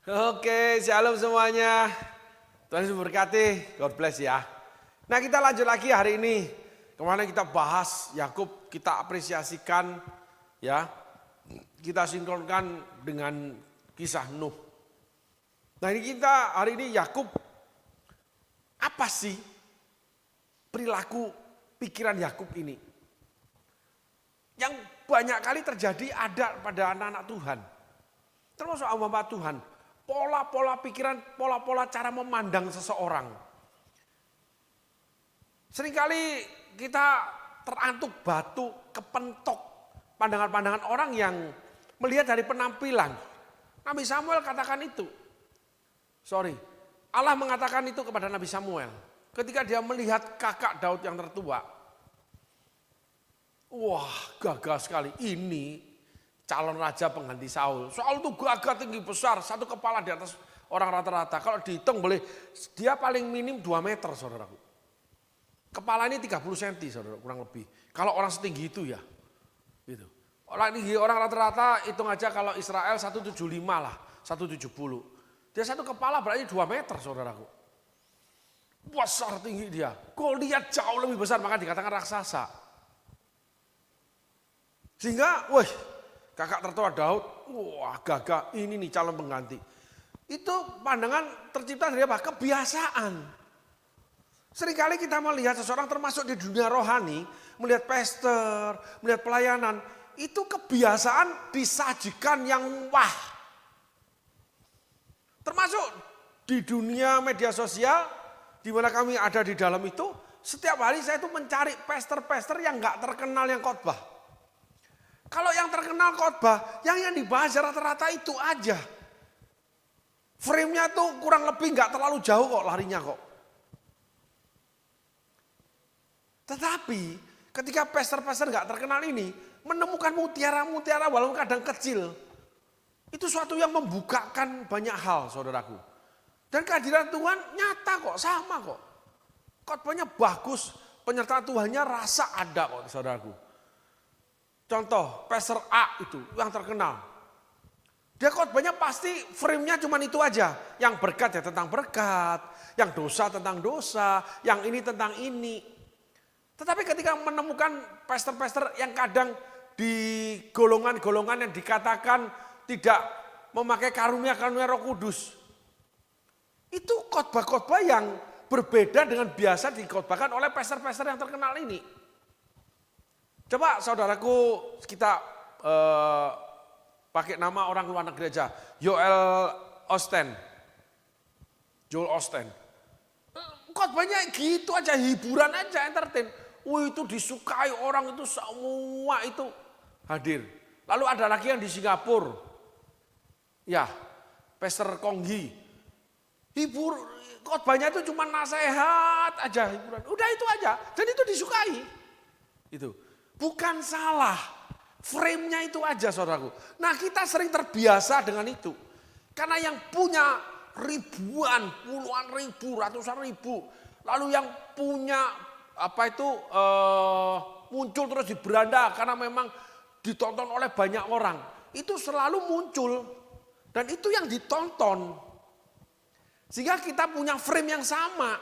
Oke, shalom semuanya. Tuhan Yesus memberkati. God bless ya. Nah, kita lanjut lagi hari ini. Kemarin kita bahas Yakub, kita apresiasikan ya. Kita sinkronkan dengan kisah Nuh. Nah, ini kita hari ini Yakub, apa sih perilaku pikiran Yakub ini? Yang banyak kali terjadi ada pada anak-anak Tuhan. Termasuk hamba Tuhan. Pola-pola pikiran, pola-pola cara memandang seseorang. Seringkali kita terantuk batu, kepentok pandangan-pandangan orang yang melihat dari penampilan. Nabi Samuel katakan itu. Allah mengatakan itu kepada Nabi Samuel. Ketika dia melihat kakak Daud yang tertua. Wah, gagah sekali. Ini calon raja pengganti Saul. Saul itu gagah tinggi besar, satu kepala di atas orang rata-rata. Kalau dihitung boleh, dia paling minim 2 meter saudaraku. Kepala ini 30 cm saudara, kurang lebih. Kalau orang setinggi itu ya. Gitu. Orang rata-rata hitung aja kalau Israel 175 lah, 170. Dia satu kepala berarti 2 meter saudaraku. Besar tinggi dia. Goliat jauh lebih besar, maka dikatakan raksasa. Sehingga, kakak tertua Daud, wah gagah, ini nih calon pengganti. Itu pandangan tercipta dari apa? Kebiasaan. Seringkali kita melihat seseorang termasuk di dunia rohani, melihat pastor, melihat pelayanan, itu kebiasaan disajikan yang wah. Termasuk di dunia media sosial, di mana kami ada di dalam itu, setiap hari saya itu mencari pastor-pastor yang gak terkenal yang khotbah. Kalau yang terkenal khotbah, yang dibahas rata-rata itu aja. Frame-nya tuh kurang lebih nggak terlalu jauh kok larinya kok. Tetapi ketika pastor-pastor nggak terkenal ini menemukan mutiara-mutiara walaupun kadang kecil, itu suatu yang membukakan banyak hal, saudaraku. Dan kehadiran Tuhan nyata kok, sama kok. Khotbahnya bagus, penyertaan Tuhannya rasa ada kok, saudaraku. Contoh, Pastor A itu yang terkenal. Dia khotbahnya pasti frame-nya cuma itu aja. Yang berkat ya tentang berkat, yang dosa tentang dosa, yang ini tentang ini. Tetapi ketika menemukan pastor-pastor yang kadang di golongan-golongan yang dikatakan tidak memakai karunia-karunia Roh Kudus. Itu khotbah-khotbah yang berbeda dengan biasa dikhotbahkan oleh pastor-pastor yang terkenal ini. Coba saudaraku kita pakai nama orang luar negeri aja. Joel Osteen. Khotbahnya gitu aja, hiburan aja, entertain. Itu disukai orang itu semua itu hadir. Lalu ada lagi yang di Singapura. Ya, Pastor Konghi. Khotbahnya itu cuma nasihat aja, hiburan. Udah itu aja, dan itu disukai. Itu. Bukan salah, frame-nya itu aja saudaraku. Nah kita sering terbiasa dengan itu. Karena yang punya ribuan, puluhan ribu, ratusan ribu. Lalu yang punya muncul terus di beranda karena memang ditonton oleh banyak orang. Itu selalu muncul dan itu yang ditonton. Sehingga kita punya frame yang sama.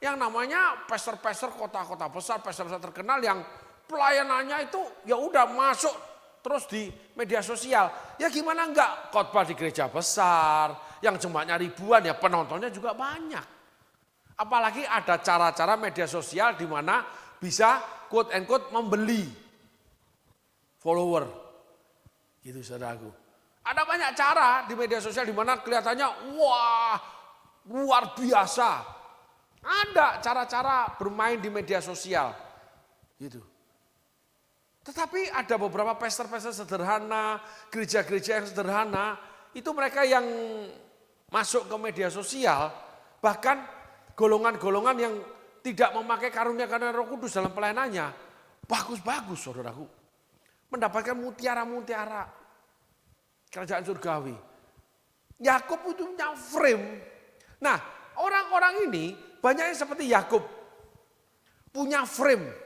Yang namanya pastor-pastor kota-kota besar, pastor-pastor terkenal yang pelayanannya itu ya udah masuk terus di media sosial. Ya gimana enggak khotbah di gereja besar yang jemaatnya ribuan ya penontonnya juga banyak. Apalagi ada cara-cara media sosial di mana bisa quote and quote membeli follower. Gitu saudaraku. Ada banyak cara di media sosial di mana kelihatannya wah luar biasa. Ada cara-cara bermain di media sosial. Gitu. Tetapi ada beberapa pastor-pastor sederhana, gereja-gereja yang sederhana, itu mereka yang masuk ke media sosial, bahkan golongan-golongan yang tidak memakai karunia-karunia Roh Kudus dalam pelayanannya, bagus-bagus saudaraku. Mendapatkan mutiara-mutiara kerajaan surgawi. Yakub itu punya frame. Nah, orang-orang ini banyak yang seperti Yakub, punya frame.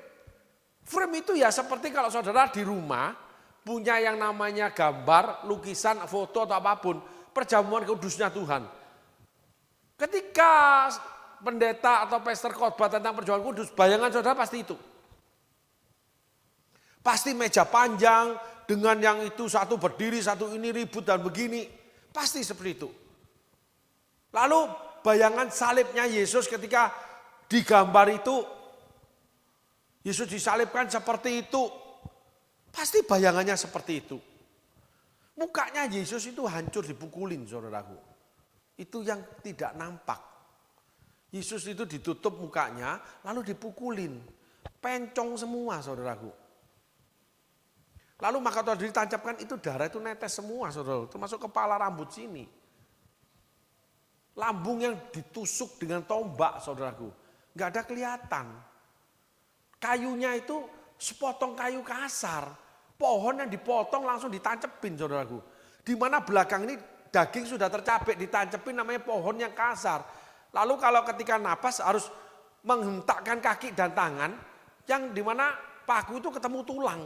Frame itu ya seperti kalau saudara di rumah punya yang namanya gambar, lukisan, foto atau apapun. perjamuan kudusnya Tuhan. Ketika pendeta atau pastor khotbah tentang perjamuan kudus, bayangan saudara pasti itu. Pasti meja panjang dengan yang itu satu berdiri, satu ini ribut dan begini. Pasti seperti itu. Lalu bayangan salibnya Yesus ketika digambar itu, Yesus disalibkan seperti itu. Pasti bayangannya seperti itu. Mukanya Yesus itu hancur dipukulin, saudaraku. Itu yang tidak nampak. Yesus itu ditutup mukanya lalu dipukulin. Pencong semua, saudaraku. Lalu maka Tuhan ditancapkan itu darah itu netes semua, saudara. Termasuk kepala rambut sini. Lambung yang ditusuk dengan tombak, saudaraku. Nggak ada kelihatan. Kayunya itu sepotong kayu kasar. Pohon yang dipotong langsung ditancepin, saudaraku. Di mana belakang ini daging sudah tercapek, ditancepin namanya pohon yang kasar. Lalu kalau ketika napas harus menghentakkan kaki dan tangan, yang di mana paku itu ketemu tulang.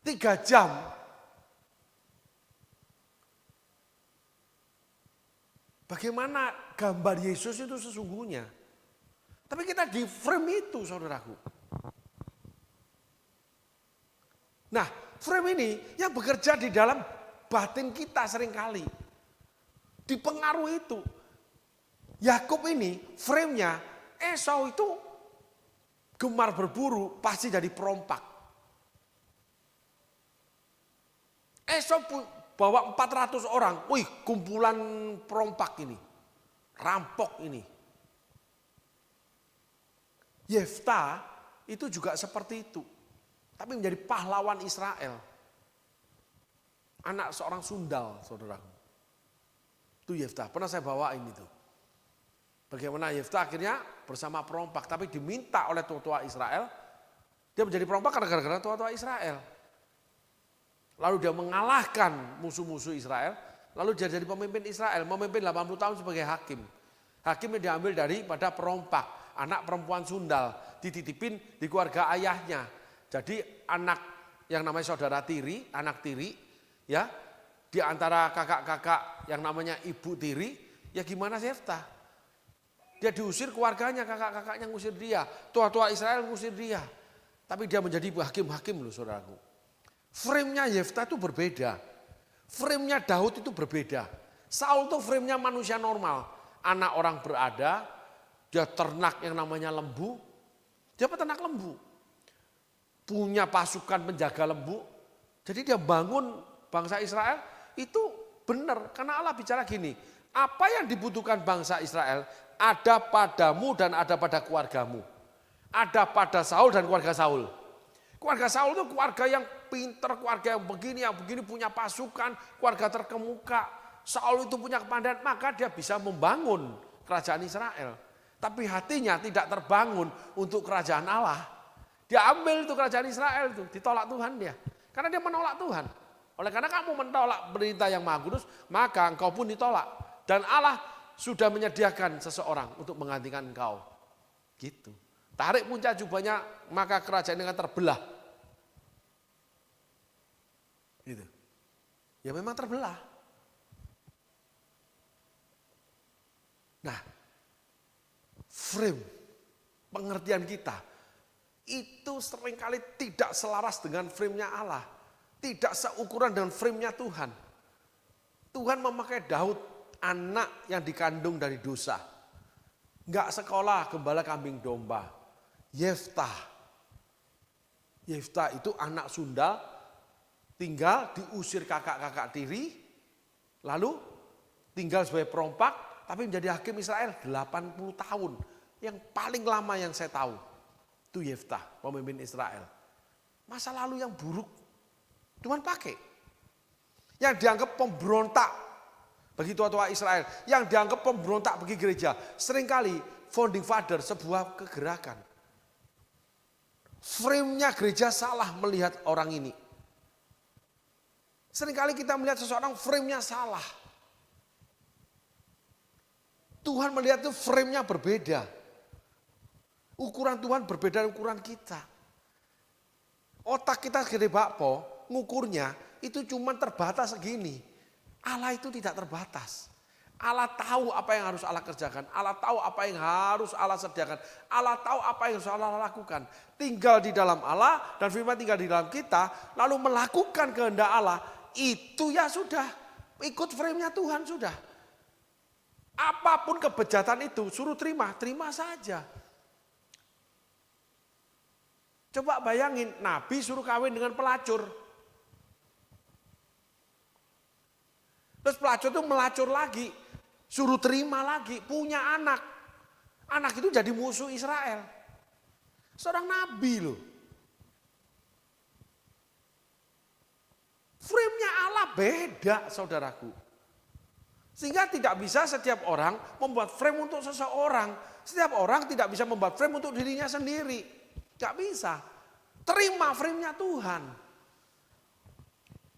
3 jam. Bagaimana gambar Yesus itu sesungguhnya. Tapi kita di frame itu, saudaraku. Nah, frame ini yang bekerja di dalam batin kita seringkali. Dipengaruhi itu. Yakub ini frame-nya, Esau itu gemar berburu pasti jadi perompak. Esau bawa 400 orang, wih kumpulan perompak ini, rampok ini. Yefta itu juga seperti itu, tapi menjadi pahlawan Israel. Anak seorang sundal, saudaraku. Itu Yefta, pernah saya bawain itu. Bagaimana Yefta akhirnya bersama perompak, tapi diminta oleh tua-tua Israel. Dia menjadi perompak karena gara-gara tua-tua Israel. Lalu dia mengalahkan musuh-musuh Israel. Lalu dia jadi pemimpin Israel. Memimpin 80 tahun sebagai hakim. Hakimnya diambil daripada perompak. Anak perempuan sundal. Dititipin di keluarga ayahnya. Jadi anak yang namanya saudara tiri. Anak tiri. Ya, di antara kakak-kakak yang namanya ibu tiri. Ya gimana Yefta? Dia diusir keluarganya. Kakak-kakaknya ngusir dia. Tua-tua Israel ngusir dia. Tapi dia menjadi hakim-hakim loh saudaraku. Frame-nya Yefta itu berbeda. Frame-nya Daud itu berbeda. Saul itu frame-nya manusia normal. Anak orang berada, dia ternak yang namanya lembu. Dia peternak lembu. Punya pasukan penjaga lembu. Jadi dia bangun bangsa Israel itu benar. Karena Allah bicara gini, apa yang dibutuhkan bangsa Israel ada padamu dan ada pada keluargamu. Ada pada Saul dan keluarga Saul. Keluarga Saul itu keluarga yang pinter, keluarga yang begini punya pasukan, keluarga terkemuka. Saul itu punya kepandaian, maka dia bisa membangun kerajaan Israel. Tapi hatinya tidak terbangun untuk kerajaan Allah. Dia ambil itu kerajaan Israel itu, ditolak Tuhan dia. Karena dia menolak Tuhan. Oleh karena kamu menolak perintah yang Maha Kudus, maka engkau pun ditolak. Dan Allah sudah menyediakan seseorang untuk menggantikan engkau. Gitu. Tarik puncak jubahnya, maka kerajaan ini akan terbelah. Gitu. Ya memang terbelah. Nah, frame pengertian kita itu seringkali tidak selaras dengan frame-nya Allah. Tidak seukuran dengan frame-nya Tuhan. Tuhan memakai Daud, anak yang dikandung dari dosa. Enggak sekolah, gembala kambing domba. Yefta itu anak sundal, tinggal diusir kakak-kakak tiri, lalu tinggal sebagai perompak, tapi menjadi hakim Israel 80 tahun. Yang paling lama yang saya tahu, itu Yefta, pemimpin Israel. Masa lalu yang buruk, Tuhan pakai. Yang dianggap pemberontak bagi tua-tua Israel, yang dianggap pemberontak bagi gereja, seringkali founding father sebuah kegerakan. Frame-nya gereja salah melihat orang ini. Seringkali kita melihat seseorang frame-nya salah. Tuhan melihat itu frame-nya berbeda. Ukuran Tuhan berbeda dari ukuran kita. Otak kita gede bakpo, ngukurnya itu cuma terbatas segini. Allah itu tidak terbatas. Allah tahu apa yang harus Allah kerjakan. Allah tahu apa yang harus Allah sediakan. Allah tahu apa yang harus Allah lakukan. Tinggal di dalam Allah dan firman tinggal di dalam kita. Lalu melakukan kehendak Allah. Itu ya sudah. Ikut frame-nya Tuhan sudah. Apapun kebejatan itu suruh terima. Terima saja. Coba bayangin Nabi suruh kawin dengan pelacur. Terus pelacur itu melacur lagi. Suruh terima lagi, punya anak. Anak itu jadi musuh Israel. Seorang nabi loh. Frame-nya Allah beda saudaraku. Sehingga tidak bisa setiap orang membuat frame untuk seseorang. Setiap orang tidak bisa membuat frame untuk dirinya sendiri. Gak bisa. Terima frame-nya Tuhan.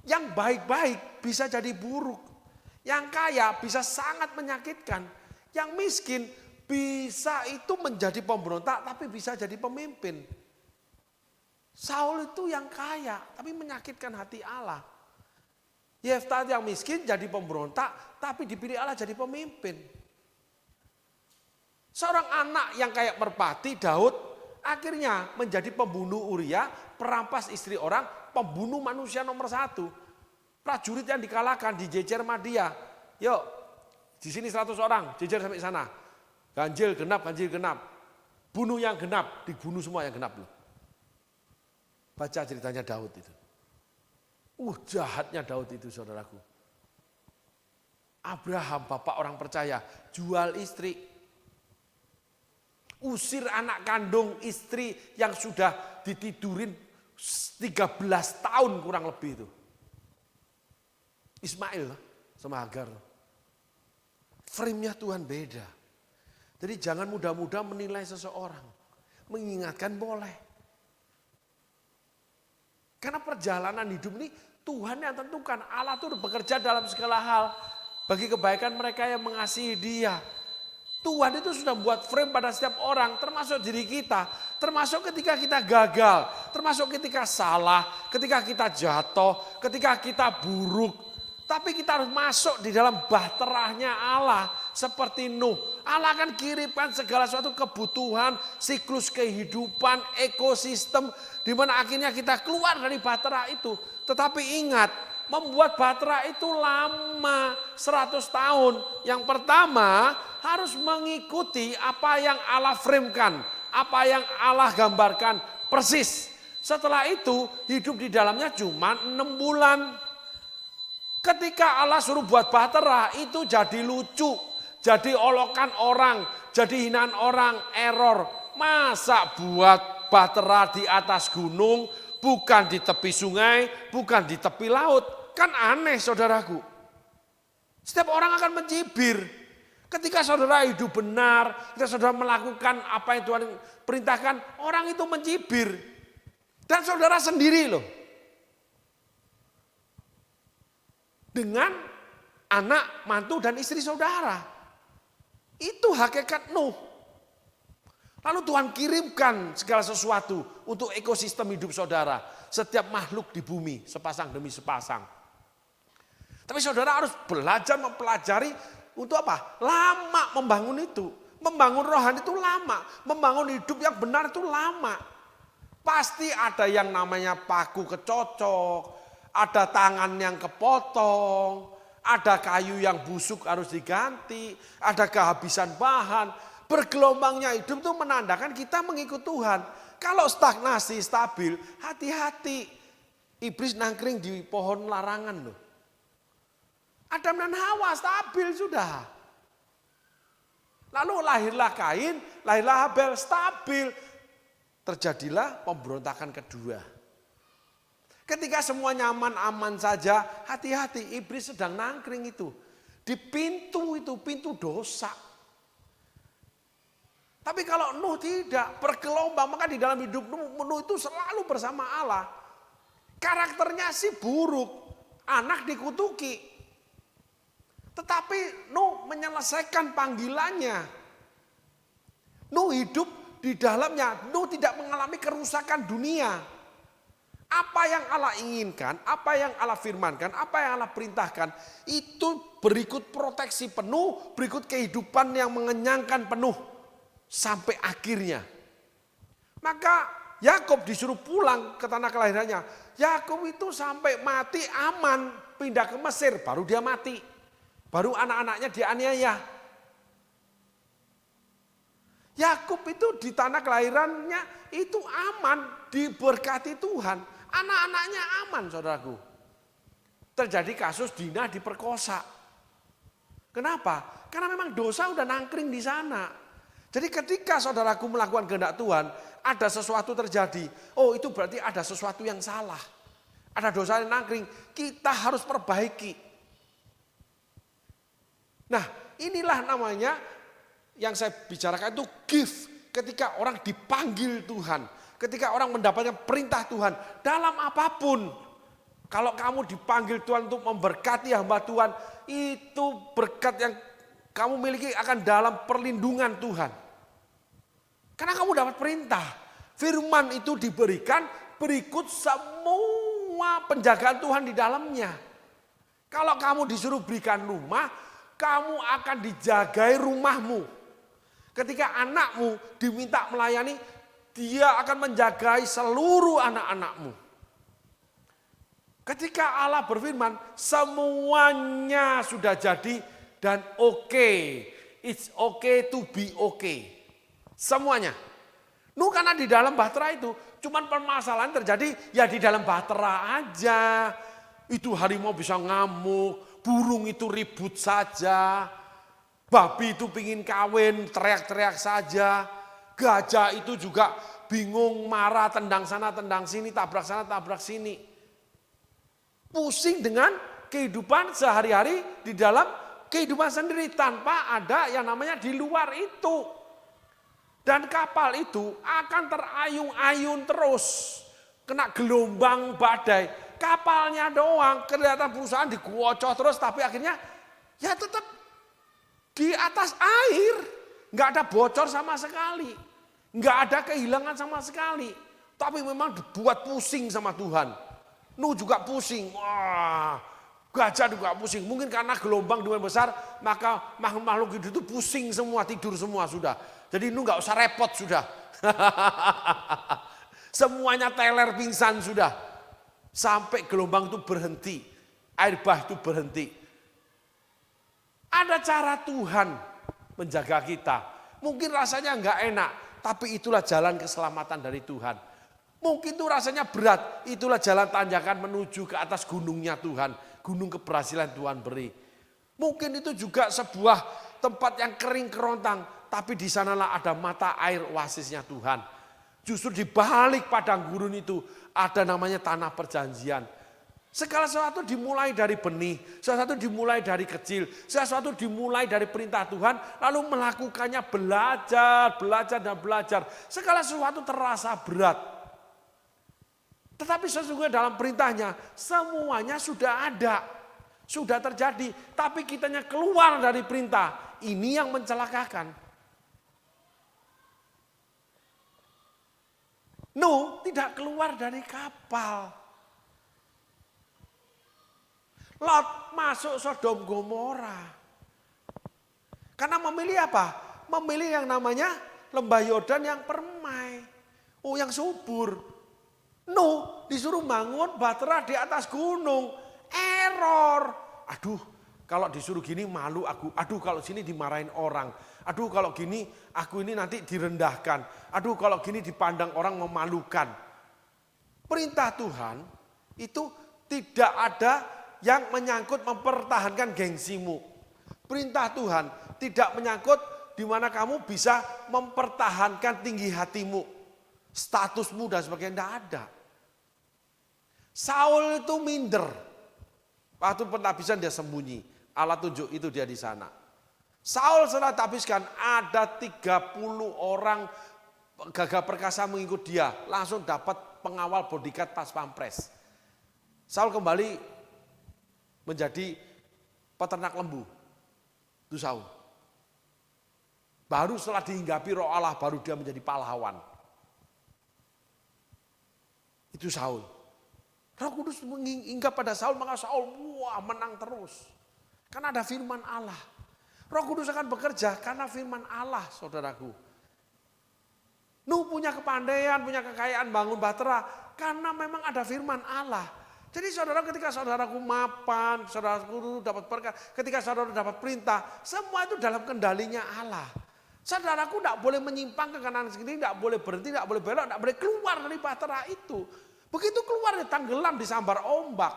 Yang baik-baik bisa jadi buruk. Yang kaya bisa sangat menyakitkan. Yang miskin bisa itu menjadi pemberontak tapi bisa jadi pemimpin. Saul itu yang kaya tapi menyakitkan hati Allah. Yefta yang miskin jadi pemberontak tapi dipilih Allah jadi pemimpin. Seorang anak yang kayak merpati Daud akhirnya menjadi pembunuh Uria, perampas istri orang, pembunuh manusia nomor 1. Prajurit yang dikalahkan dijejer Madia. Yuk, di sini 100 orang, jejer sampai sana. Ganjil genap. Bunuh yang genap, dibunuh semua yang genap. Baca ceritanya Daud itu. Jahatnya Daud itu saudaraku. Abraham, bapak orang percaya, jual istri. Usir anak kandung istri yang sudah ditidurin 13 tahun kurang lebih itu. Ismail sama Hagar. Frame-nya Tuhan beda. Jadi jangan mudah-mudah menilai seseorang. Mengingatkan boleh. Karena perjalanan hidup ini Tuhan yang tentukan. Allah itu bekerja dalam segala hal. Bagi kebaikan mereka yang mengasihi Dia. Tuhan itu sudah buat frame pada setiap orang. Termasuk diri kita. Termasuk ketika kita gagal. Termasuk ketika salah. Ketika kita jatuh. Ketika kita buruk. Tapi kita harus masuk di dalam bahterahnya Allah. Seperti Nuh. Allah akan kirimkan segala suatu kebutuhan, siklus kehidupan, ekosistem. Di mana akhirnya kita keluar dari bahtera itu. Tetapi ingat, membuat bahtera itu lama, 100 tahun. Yang pertama harus mengikuti apa yang Allah framekan. Apa yang Allah gambarkan persis. Setelah itu hidup di dalamnya cuma 6 bulan. Ketika Allah suruh buat bahtera itu jadi lucu, jadi olokan orang, jadi hinaan orang, error. Masa buat bahtera di atas gunung, bukan di tepi sungai, bukan di tepi laut. Kan aneh saudaraku. Setiap orang akan mencibir. Ketika saudara hidup benar, ketika saudara melakukan apa yang Tuhan perintahkan, orang itu mencibir. Dan saudara sendiri loh. Dengan anak, mantu, dan istri saudara. Itu hakikat Nuh. Lalu Tuhan kirimkan segala sesuatu untuk ekosistem hidup saudara. Setiap makhluk di bumi, sepasang demi sepasang. Tapi saudara harus belajar mempelajari untuk apa? Lama membangun itu. Membangun rohani itu lama. Membangun hidup yang benar itu lama. Pasti ada yang namanya paku kecocok. Ada tangan yang kepotong, ada kayu yang busuk harus diganti, ada kehabisan bahan. Bergelombangnya hidup itu menandakan kita mengikut Tuhan. Kalau stagnasi, stabil, hati-hati. Iblis nangkring di pohon larangan loh. Adam dan Hawa stabil sudah. Lalu lahirlah Kain, lahirlah Habel, stabil. Terjadilah pemberontakan kedua. Ketika semua nyaman aman saja, hati-hati iblis sedang nangkring itu. Di pintu itu, pintu dosa. Tapi kalau Nuh tidak, bergelombang, maka di dalam hidup Nuh itu selalu bersama Allah. Karakternya sih buruk, anak dikutuki. Tetapi Nuh menyelesaikan panggilannya. Nuh hidup di dalamnya, Nuh tidak mengalami kerusakan dunia. Apa yang Allah inginkan, apa yang Allah firmankan, apa yang Allah perintahkan, itu berikut proteksi penuh, berikut kehidupan yang mengenyangkan penuh sampai akhirnya. Maka Yakub disuruh pulang ke tanah kelahirannya. Yakub itu sampai mati aman, pindah ke Mesir, baru dia mati. Baru anak-anaknya dianiaya. Yakub itu di tanah kelahirannya itu aman, diberkati Tuhan. Anak-anaknya aman, saudaraku. Terjadi kasus Dina diperkosa. Kenapa? Karena memang dosa udah nangkring di sana. Jadi ketika saudaraku melakukan kehendak Tuhan, ada sesuatu terjadi. Oh, itu berarti ada sesuatu yang salah. Ada dosa yang nangkring, kita harus perbaiki. Nah, inilah namanya yang saya bicarakan itu gift. Ketika orang dipanggil Tuhan, ketika orang mendapatkan perintah Tuhan dalam apapun. Kalau kamu dipanggil Tuhan untuk memberkati hamba Tuhan, itu berkat yang kamu miliki akan dalam perlindungan Tuhan. Karena kamu dapat perintah. Firman itu diberikan berikut semua penjagaan Tuhan di dalamnya. Kalau kamu disuruh berikan rumah, kamu akan dijagai rumahmu. Ketika anakmu diminta melayani, dia akan menjagai seluruh anak-anakmu. Ketika Allah berfirman, semuanya sudah jadi dan oke. It's okay to be okay. Semuanya. Karena di dalam bahtera itu, cuman permasalahan terjadi ya di dalam bahtera aja. Itu harimau bisa ngamuk, burung itu ribut saja. Babi itu pingin kawin, teriak-teriak saja. Gajah itu juga bingung, marah, tendang sana, tendang sini, tabrak sana, tabrak sini. Pusing dengan kehidupan sehari-hari di dalam kehidupan sendiri tanpa ada yang namanya di luar itu. Dan kapal itu akan terayun-ayun terus. Kena gelombang badai. Kapalnya doang kelihatan perusahaan diguocoh terus tapi akhirnya ya tetap di atas air, nggak ada bocor sama sekali, nggak ada kehilangan sama sekali. Tapi memang dibuat pusing sama Tuhan. Nuh juga pusing, wah, gajah juga pusing. Mungkin karena gelombang dengan besar, maka makhluk-makhluk itu pusing semua, tidur semua sudah. Jadi Nuh nggak usah repot sudah. Semuanya teler pingsan sudah. Sampai gelombang itu berhenti, air bah itu berhenti. Ada cara Tuhan menjaga kita. Mungkin rasanya enggak enak, tapi itulah jalan keselamatan dari Tuhan. Mungkin itu rasanya berat, itulah jalan tanjakan menuju ke atas gunungnya Tuhan. Gunung keberhasilan Tuhan beri. Mungkin itu juga sebuah tempat yang kering kerontang, tapi di sanalah ada mata air oasisnya Tuhan. Justru di balik padang gurun itu ada namanya tanah perjanjian. Segala sesuatu dimulai dari benih, segala sesuatu dimulai dari kecil, segala sesuatu dimulai dari perintah Tuhan, lalu melakukannya belajar, dan belajar. Segala sesuatu terasa berat. Tetapi sesungguhnya dalam perintahnya, semuanya sudah ada, sudah terjadi. Tapi kitanya keluar dari perintah, ini yang mencelakakan. Nuh tidak keluar dari kapal. Lot masuk Sodom Gomora. Karena memilih apa? Memilih yang namanya lembah Yordan yang permai. Oh, yang subur. Nuh disuruh bangun bahtera di atas gunung. Error. Aduh, kalau disuruh gini malu aku. Aduh, kalau sini dimarahin orang. Aduh, kalau gini aku ini nanti direndahkan. Aduh, kalau gini dipandang orang memalukan. Perintah Tuhan itu tidak ada yang menyangkut mempertahankan gengsimu. Perintah Tuhan tidak menyangkut di mana kamu bisa mempertahankan tinggi hatimu, statusmu dan sebagainya, tidak ada. Saul itu minder. Waktu penghabisan dia sembunyi. Allah tunjuk itu dia di sana. Saul setelah dihabiskan ada 30 orang gagah perkasa mengikut dia. Langsung dapat pengawal bodyguard pas pampres. Saul kembali menjadi peternak lembu. Itu Saul. Baru setelah dihinggapi roh Allah, baru dia menjadi pahlawan. Itu Saul. Roh Kudus hinggap pada Saul, maka Saul menang terus. Karena ada firman Allah. Roh Kudus akan bekerja karena firman Allah, saudaraku. Nuh punya kepandaian, punya kekayaan bangun bahtera karena memang ada firman Allah. Jadi saudara, ketika saudaraku mapan, saudaraku dapat berkat, ketika saudara dapat perintah, semua itu dalam kendalinya Allah. Saudaraku tidak boleh menyimpang ke kanan kiri, tidak boleh berhenti, tidak boleh belok, tidak boleh keluar dari bahtera itu. Begitu keluar tenggelam disambar ombak.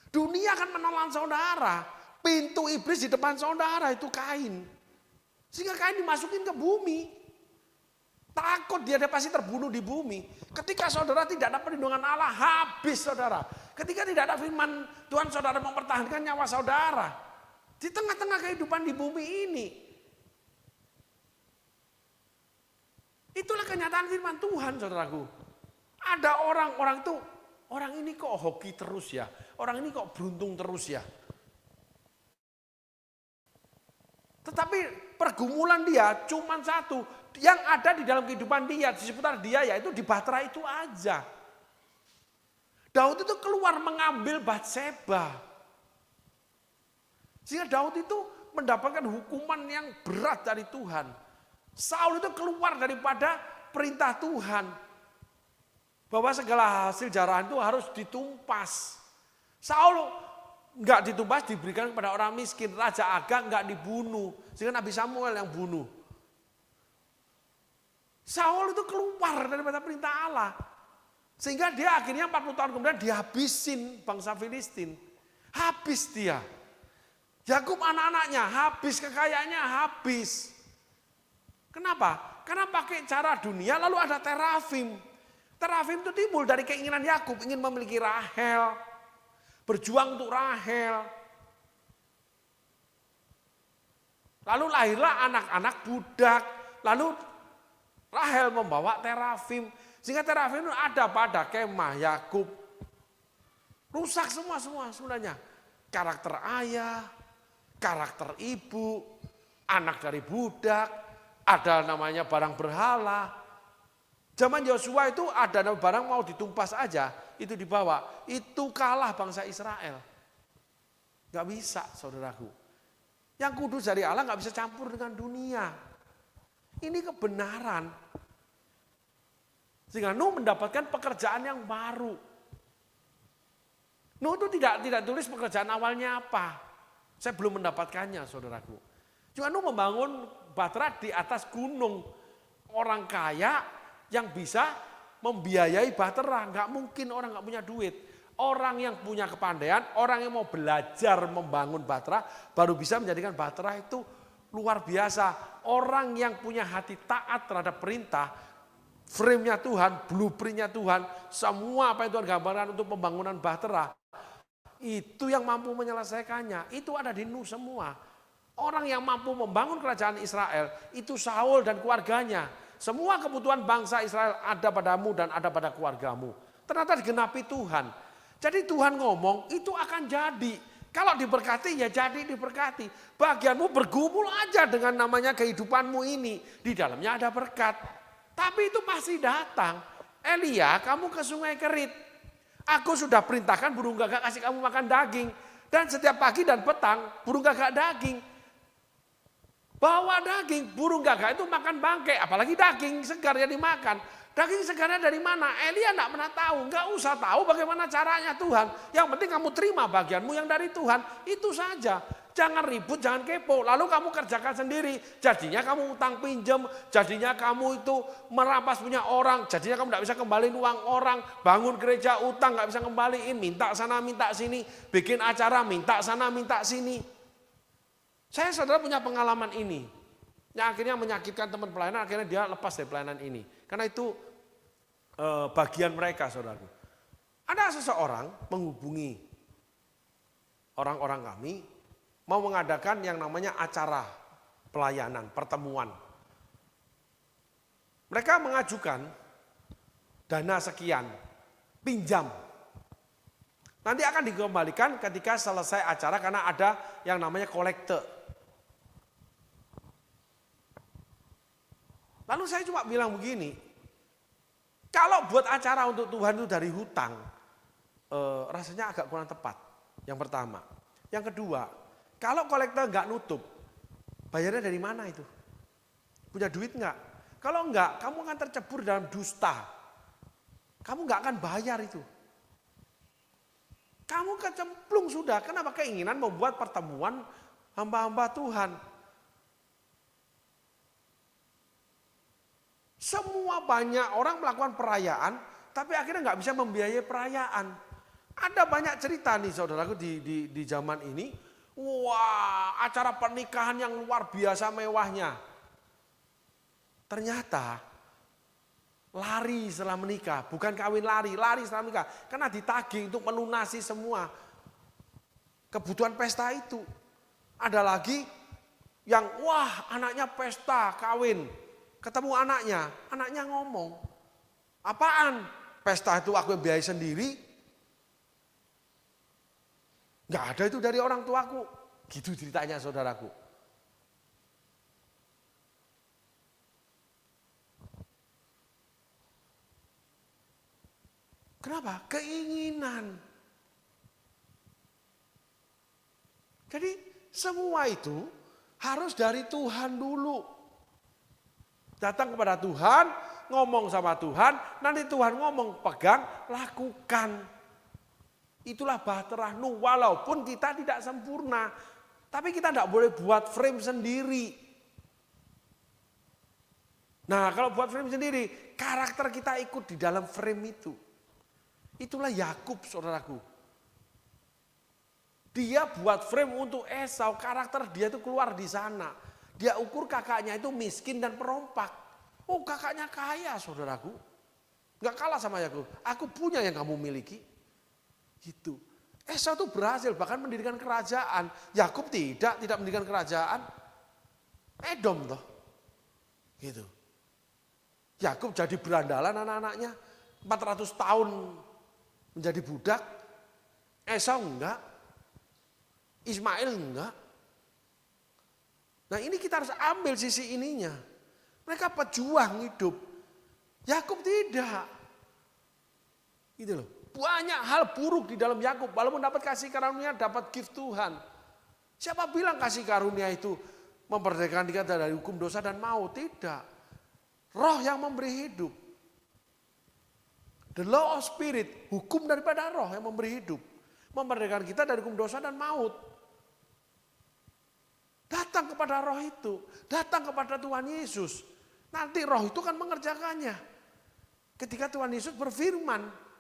Dunia akan menelan saudara. Pintu iblis di depan saudara itu Kain. Sehingga Kain dimasukin ke bumi. Takut dia pasti terbunuh di bumi. Ketika saudara tidak ada perlindungan Allah, habis saudara. Ketika tidak ada firman Tuhan, saudara mempertahankan nyawa saudara. Di tengah-tengah kehidupan di bumi ini. Itulah kenyataan firman Tuhan, saudaraku. Ada orang-orang itu, orang ini kok hoki terus ya. Orang ini kok beruntung terus ya. Tetapi pergumulan dia cuma satu. Yang ada di dalam kehidupan dia, di seputar dia, yaitu di bahtera itu aja. Daud itu keluar mengambil Batseba. Sehingga Daud itu mendapatkan hukuman yang berat dari Tuhan. Saul itu keluar daripada perintah Tuhan. Bahwa segala hasil jarahan itu harus ditumpas. Saul enggak ditumpas, diberikan kepada orang miskin. Raja Agag enggak dibunuh. Sehingga Nabi Samuel yang bunuh. Saul itu keluar daripada perintah Allah. Sehingga dia akhirnya 40 tahun kemudian dihabisin bangsa Filistin. Habis dia. Yakub anak-anaknya habis, kekayaannya habis. Kenapa? Karena pakai cara dunia lalu ada terafim. Terafim itu timbul dari keinginan Yakub ingin memiliki Rahel. Berjuang untuk Rahel. Lalu lahirlah anak-anak budak. Lalu Rahel membawa terafim. Sehingga terafim itu ada pada kemah Yakub. Rusak semua sebenarnya. Karakter ayah, karakter ibu, anak dari budak, ada namanya barang berhala. Zaman Yosua itu ada barang mau ditumpas aja, itu dibawa. Itu kalah bangsa Israel. Gak bisa, saudaraku. Yang kudus dari Allah gak bisa campur dengan dunia. Ini kebenaran. Sehingga Nuh mendapatkan pekerjaan yang baru. Nuh itu tidak tulis pekerjaan awalnya apa. Saya belum mendapatkannya, saudaraku. Cuma Nuh membangun bahtera di atas gunung. Orang kaya yang bisa membiayai bahtera. Nggak mungkin orang nggak punya duit. Orang yang punya kepandaian, orang yang mau belajar membangun bahtera, baru bisa menjadikan bahtera itu luar biasa. Orang yang punya hati taat terhadap perintah, frame-nya Tuhan, blueprint-nya Tuhan, semua apa yang Tuhan gambarkan untuk pembangunan bahtera, itu yang mampu menyelesaikannya. Itu ada di Nuh semua. Orang yang mampu membangun kerajaan Israel, itu Saul dan keluarganya. Semua kebutuhan bangsa Israel ada padamu dan ada pada keluargamu. Ternyata digenapi Tuhan. Jadi Tuhan ngomong itu akan jadi. Kalau diberkati ya jadi diberkati. Bagianmu bergumul aja dengan namanya kehidupanmu ini. Di dalamnya ada berkat. Tapi itu pasti datang. Elia, kamu ke sungai Kerit. Aku sudah perintahkan burung gagak kasih kamu makan daging. Dan setiap pagi dan petang burung gagak daging. Bawa daging, burung gagak itu makan bangkai. Apalagi daging segar yang dimakan. Daging segarnya dari mana? Elia tidak pernah tahu. Enggak usah tahu bagaimana caranya Tuhan. Yang penting kamu terima bagianmu yang dari Tuhan. Itu saja. Jangan ribut, jangan kepo. Lalu kamu kerjakan sendiri. Jadinya kamu utang pinjam. Jadinya kamu itu merampas punya orang. Jadinya kamu tidak bisa kembaliin uang orang. Bangun gereja utang nggak bisa kembaliin. Minta sana, minta sini. Bikin acara, minta sana, minta sini. Saya saudara punya pengalaman ini. Yang akhirnya menyakitkan teman pelayanan. Akhirnya dia lepas dari pelayanan ini. Karena itu bagian mereka, saudaraku. Ada seseorang menghubungi orang-orang kami, mau mengadakan yang namanya acara pelayanan, pertemuan. Mereka mengajukan dana sekian, pinjam. Nanti akan dikembalikan ketika selesai acara karena ada yang namanya kolekte. Lalu saya cuma bilang begini, Kalau buat acara untuk Tuhan itu dari hutang, rasanya agak kurang tepat. Yang pertama. Yang kedua, kalau kolektor nggak nutup, bayarnya dari mana itu? Punya duit nggak? Kalau enggak, kamu akan tercebur dalam dusta. Kamu nggak akan bayar itu. Kamu kecemplung sudah. Kenapa? Keinginan membuat pertemuan hamba-hamba Tuhan. Semua banyak orang melakukan perayaan, tapi akhirnya nggak bisa membiayai perayaan. Ada banyak cerita nih saudaraku di zaman ini. Wah, acara pernikahan yang luar biasa mewahnya. Ternyata lari setelah menikah, bukan kawin lari setelah menikah. Karena ditagih untuk melunasi semua kebutuhan pesta itu. Ada lagi yang wah anaknya pesta kawin, ketemu anaknya ngomong, apaan? Pesta itu aku yang biayai sendiri. Gak ada itu dari orang tuaku. Gitu ceritanya saudaraku. Kenapa? Keinginan. Jadi semua itu harus dari Tuhan dulu. Datang kepada Tuhan, ngomong sama Tuhan, nanti Tuhan ngomong, pegang, lakukan. Itulah bahtera Nuh, walaupun kita tidak sempurna. Tapi kita tidak boleh buat frame sendiri. Nah kalau buat frame sendiri, karakter kita ikut di dalam frame itu. Itulah Yakub saudaraku. Dia buat frame untuk Esau, karakter dia itu keluar di sana. Dia ukur kakaknya itu miskin dan perompak. Oh kakaknya kaya saudaraku. Gak kalah sama Yakub. Aku punya yang kamu miliki. Gitu. Esau itu berhasil bahkan mendirikan kerajaan. Yakub tidak mendirikan kerajaan. Edom toh. Gitu. Yakub jadi berandalan anak-anaknya. 400 tahun menjadi budak. Esau enggak. Ismail enggak. Nah ini kita harus ambil sisi ininya. Mereka pejuang hidup. Yakub tidak. Gitu loh. Banyak hal buruk di dalam Yakub. Walaupun dapat kasih karunia, dapat gift Tuhan. Siapa bilang kasih karunia itu memerdekakan kita dari hukum dosa dan maut? Tidak. Roh yang memberi hidup. The law of spirit, hukum daripada roh yang memberi hidup. Memerdekakan kita dari hukum dosa dan maut. Datang kepada roh itu. Datang kepada Tuhan Yesus. Nanti roh itu kan mengerjakannya. Ketika Tuhan Yesus berfirman.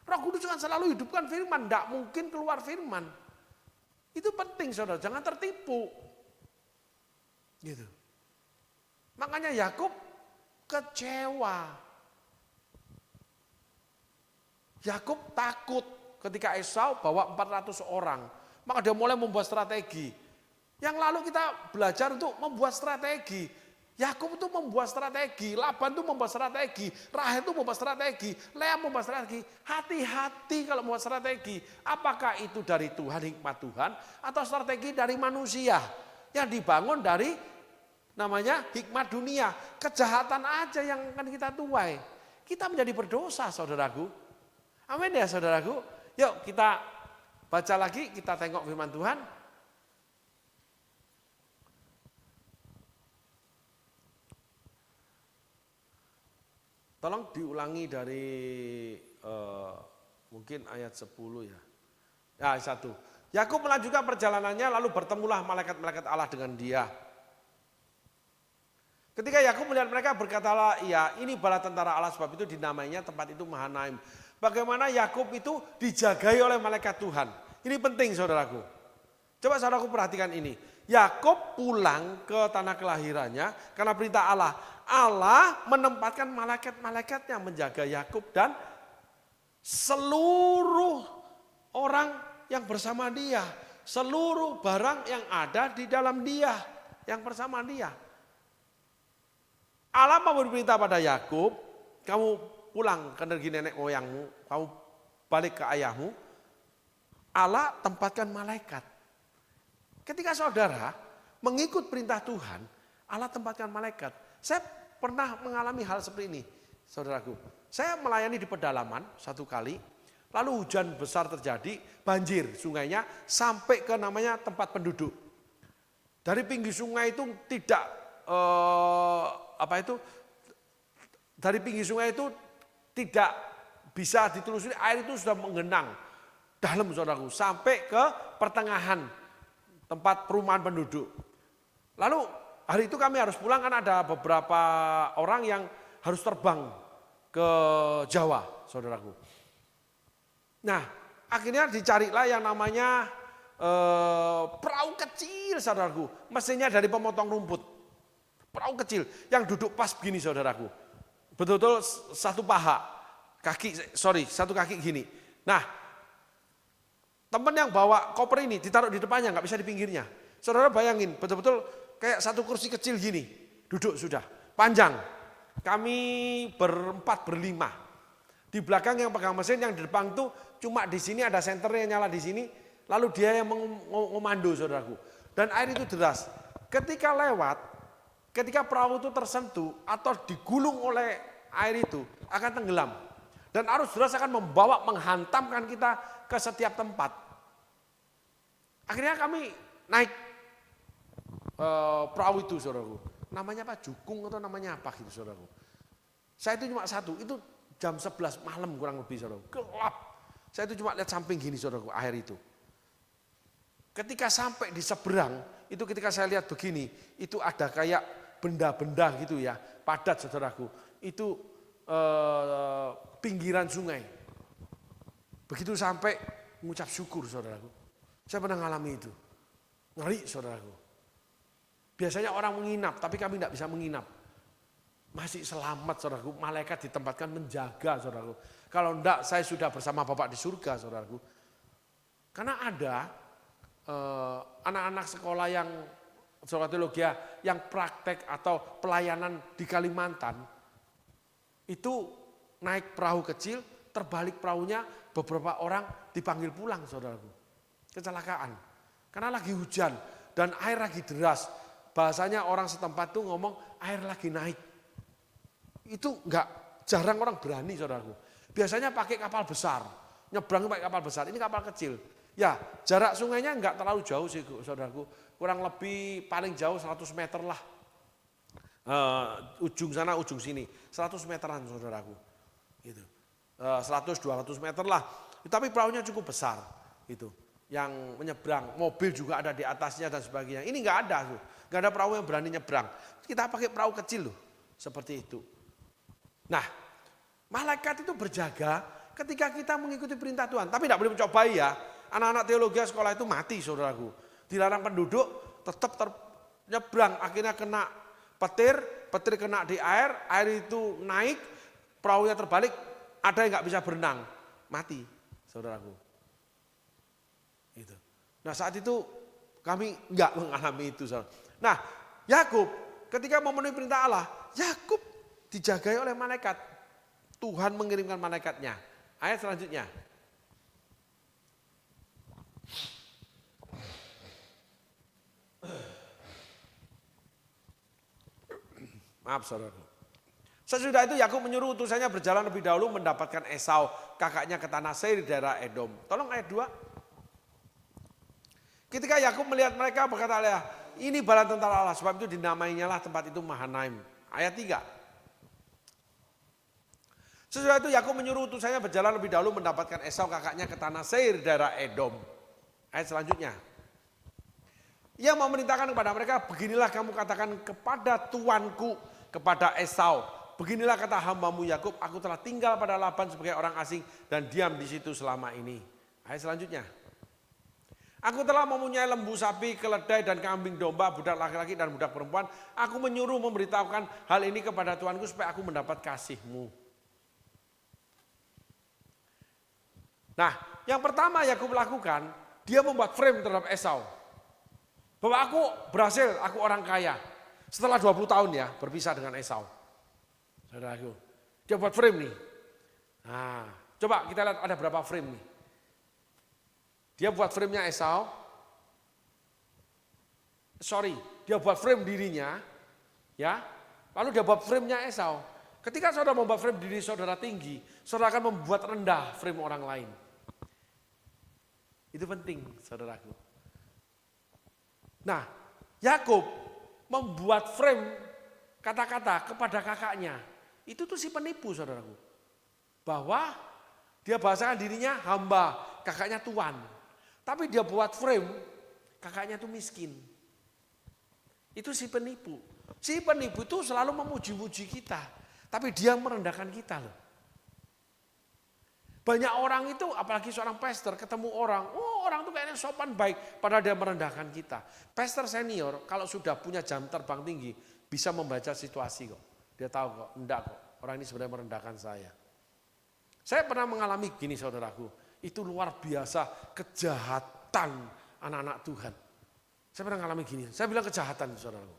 Roh Kudus kan selalu hidupkan firman. Tidak mungkin keluar firman. Itu penting saudara. Jangan tertipu. Gitu. Makanya Yakub kecewa. Yakub takut ketika Esau bawa 400 orang. Maka dia mulai membuat strategi. Yang lalu kita belajar untuk membuat strategi. Yakub itu membuat strategi. Laban itu membuat strategi. Rahel itu membuat strategi. Lea membuat strategi. Hati-hati kalau membuat strategi. Apakah itu dari Tuhan, hikmat Tuhan. Atau strategi dari manusia. Yang dibangun dari namanya hikmat dunia. Kejahatan aja yang akan kita tuai. Kita menjadi berdosa saudaraku. Amin ya saudaraku. Yuk kita baca lagi, kita tengok firman Tuhan. Tolong diulangi dari mungkin ayat 10 ya. Ya, 1. Yakub melanjutkan perjalanannya lalu bertemulah malaikat-malaikat Allah dengan dia. Ketika Yakub melihat mereka berkatalah, "Iya, ini bala tentara Allah, sebab itu dinamainya tempat itu Mahanaim." Bagaimana Yakub itu dijagai oleh malaikat Tuhan. Ini penting saudaraku. Coba saudaraku perhatikan ini. Yakub pulang ke tanah kelahirannya karena perintah Allah. Allah menempatkan malaikat-malaikat yang menjaga Yakub dan seluruh orang yang bersama dia. Seluruh barang yang ada di dalam dia, yang bersama dia. Allah memberi perintah pada Yakub, kamu pulang ke negeri nenek moyangmu, kamu balik ke ayahmu. Allah tempatkan malaikat. Ketika saudara mengikut perintah Tuhan, Allah tempatkan malaikat. Saya pernah mengalami hal seperti ini. saudaraku. Saya melayani di pedalaman satu kali, lalu hujan besar terjadi, banjir sungainya sampai ke namanya tempat penduduk. Dari pinggir sungai itu tidak dari pinggir sungai itu tidak bisa ditelusuri, air itu sudah menggenang dalam, saudaraku, sampai ke pertengahan tempat perumahan penduduk. Lalu hari itu kami harus pulang, kan ada beberapa orang yang harus terbang ke Jawa, saudaraku. Nah, akhirnya dicarilah yang namanya perahu kecil, saudaraku. Mesinnya dari pemotong rumput. Perahu kecil yang duduk pas begini, saudaraku. Betul-betul satu kaki gini. Nah, teman yang bawa koper ini ditaruh di depannya, nggak bisa di pinggirnya. Saudara bayangin, betul-betul kayak satu kursi kecil gini, duduk sudah, panjang. Kami berlima. Di belakang yang pegang mesin, yang di depan tuh cuma di sini ada senternya yang nyala di sini, lalu dia yang mengomando, saudaraku. Dan air itu deras. Ketika perahu itu tersentuh atau digulung oleh air itu akan tenggelam. Dan arus deras akan menghantamkan kita ke setiap tempat. Akhirnya kami naik perahu itu, saudaraku. Namanya apa? Jukung atau namanya apa gitu, saudaraku. Saya itu cuma satu, itu jam 11 malam kurang lebih, saudaraku. Gelap. Saya itu cuma lihat samping gini, saudaraku, air itu. Ketika sampai di seberang, itu ketika saya lihat begini, itu ada kayak benda-benda gitu ya, padat, saudaraku. Itu pinggiran sungai. Begitu sampai mengucap syukur, saudaraku. Saya pernah mengalami itu. Ngeri, saudaraku. Biasanya orang menginap, tapi kami tidak bisa menginap. Masih selamat, saudaraku. Malaikat ditempatkan menjaga, saudaraku. Kalau enggak, saya sudah bersama Bapak di surga, saudaraku. Karena ada anak-anak sekolah yang sekolah teologi yang praktek atau pelayanan di Kalimantan, itu naik perahu kecil, terbalik perahunya, beberapa orang dipanggil pulang, saudaraku. Kecelakaan. Karena lagi hujan dan air lagi deras. Bahasanya orang setempat tuh ngomong air lagi naik. Itu jarang orang berani, saudaraku. Biasanya pakai kapal besar, nyebrang pakai kapal besar. Ini kapal kecil. Ya, jarak sungainya enggak terlalu jauh sih, saudaraku. Kurang lebih paling jauh 100 meter lah. Ujung sana, ujung sini. 100 meteran, saudaraku. Gitu. 100-200 meter lah. Tapi perahunya cukup besar. Gitu. Yang menyeberang, mobil juga ada di atasnya dan sebagainya. Ini enggak ada tuh. Enggak ada perahu yang berani nyebrang. Kita pakai perahu kecil loh. Seperti itu. Nah, malaikat itu berjaga ketika kita mengikuti perintah Tuhan. Tapi tidak boleh mencobai ya. Anak-anak teologi sekolah itu mati, saudaraku. Dilarang penduduk, tetap nyebrang. Akhirnya kena petir kena di air itu naik, perahunya terbalik, ada yang nggak bisa berenang, mati, saudaraku. Itu. Nah, saat itu kami nggak mengalami itu, saudara. Nah, Yakub ketika memenuhi perintah Allah, Yakub dijagai oleh malaikat. Tuhan mengirimkan malaikatnya. Ayat selanjutnya. Maaf, saudaraku. Sesudah itu Yakub menyuruh utusannya berjalan lebih dahulu mendapatkan Esau, kakaknya ke tanah Seir di daerah Edom. Tolong ayat 2. Ketika Yakub melihat mereka, berkata Allah, ini bala tentara Allah, sebab itu dinamainya lah tempat itu Mahanaim. Ayat 3. Sesudah itu Yakub menyuruh utusannya berjalan lebih dahulu mendapatkan Esau, kakaknya ke tanah Seir di daerah Edom. Ayat selanjutnya. Ia memerintahkan kepada mereka, beginilah kamu katakan kepada tuanku, kepada Esau. Beginilah kata hambamu Yakub, aku telah tinggal pada Laban sebagai orang asing dan diam di situ selama ini. Ayat selanjutnya. Aku telah mempunyai lembu, sapi, keledai dan kambing domba, budak laki-laki dan budak perempuan. Aku menyuruh memberitahukan hal ini kepada tuanku supaya aku mendapat kasihmu. Nah, yang pertama Yakub lakukan, dia membuat frame terhadap Esau. Bahwa aku berhasil, aku orang kaya. Setelah 20 tahun ya, berpisah dengan Esau. Saudaraku, dia buat frame nih. Nah, coba kita lihat ada berapa frame nih. Dia buat frame-nya Esau. Dia buat frame dirinya. Ya. Lalu dia buat frame-nya Esau. Ketika saudara membuat frame diri saudara tinggi, saudara akan membuat rendah frame orang lain. Itu penting, saudaraku. Nah, Yakub membuat frame kata-kata kepada kakaknya. Itu tuh si penipu, saudaraku. Bahwa dia bahasakan dirinya hamba, kakaknya tuan. Tapi dia buat frame, kakaknya tuh miskin. Itu si penipu. Si penipu itu selalu memuji-muji kita. Tapi dia merendahkan kita loh. Banyak orang itu, apalagi seorang pastor, ketemu orang, orang tuh kayaknya sopan baik, padahal dia merendahkan kita. Pastor senior kalau sudah punya jam terbang tinggi, bisa membaca situasi kok. Dia tahu kok, enggak kok, orang ini sebenarnya merendahkan saya. Saya pernah mengalami gini saudaraku, itu luar biasa kejahatan anak-anak Tuhan. Saya pernah mengalami gini, saya bilang kejahatan saudaraku.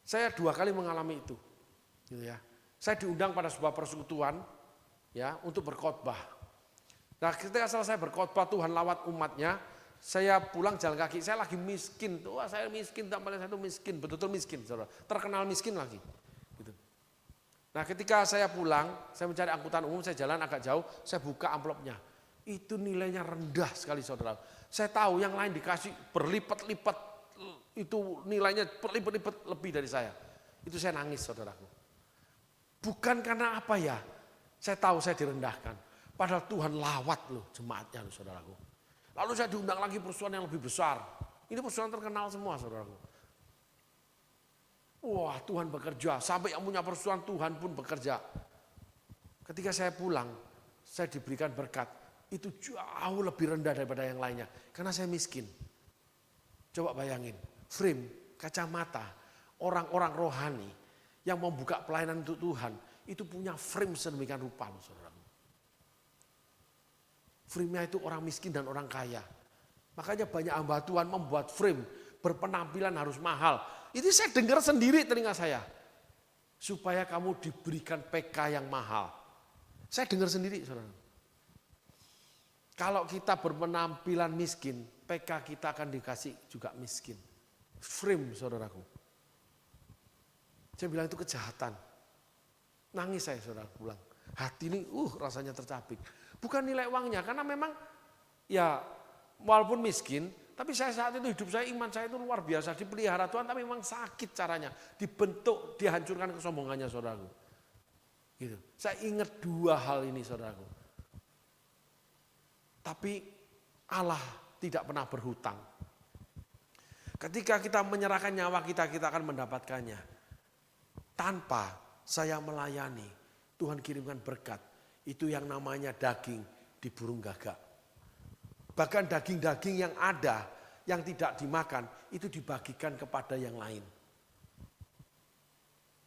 Saya 2 kali mengalami itu, gitu ya. Saya diundang pada sebuah persekutuan, ya, untuk berkhotbah. Nah, ketika selesai berkhotbah Tuhan lawat umatnya, saya pulang jalan kaki, saya lagi miskin. Wah, saya miskin, tampaknya saya itu miskin, betul-betul miskin, saudara. Terkenal miskin lagi. Gitu. Nah, ketika saya pulang, saya mencari angkutan umum, saya jalan agak jauh, saya buka amplopnya. Itu nilainya rendah sekali, saudara. Saya tahu yang lain dikasih berlipat-lipat, itu nilainya berlipat-lipat lebih dari saya. Itu saya nangis, saudaraku. Bukan karena apa ya, saya tahu saya direndahkan. Padahal Tuhan lawat loh jemaatnya loh saudaraku. Lalu saya diundang lagi persoalan yang lebih besar. Ini persoalan terkenal semua saudaraku. Wah Tuhan bekerja, sampai yang punya persoalan Tuhan pun bekerja. Ketika saya pulang, saya diberikan berkat. Itu jauh lebih rendah daripada yang lainnya. Karena saya miskin. Coba bayangin, frame, kacamata, orang-orang rohani yang membuka pelayanan untuk Tuhan, itu punya frame sedemikian rupa loh saudara. Frame-nya itu orang miskin dan orang kaya. Makanya banyak hamba Tuhan membuat frame, berpenampilan harus mahal. Itu saya dengar sendiri telinga saya. Supaya kamu diberikan PK yang mahal. Saya dengar sendiri saudara. Kalau kita berpenampilan miskin, PK kita akan dikasih juga miskin. Frame saudaraku. Saya bilang itu kejahatan. Nangis saya saudara pulang. Hati ini rasanya tercabik. Bukan nilai uangnya karena memang ya walaupun miskin. Tapi saya saat itu hidup saya iman saya itu luar biasa. Dipelihara Tuhan tapi memang sakit caranya. Dibentuk, dihancurkan kesombongannya saudaraku. Gitu. Saya ingat 2 hal ini saudaraku. Tapi Allah tidak pernah berhutang. Ketika kita menyerahkan nyawa kita, kita akan mendapatkannya. Tanpa saya melayani, Tuhan kirimkan berkat. Itu yang namanya daging di burung gagak. Bahkan daging-daging yang ada, yang tidak dimakan, itu dibagikan kepada yang lain.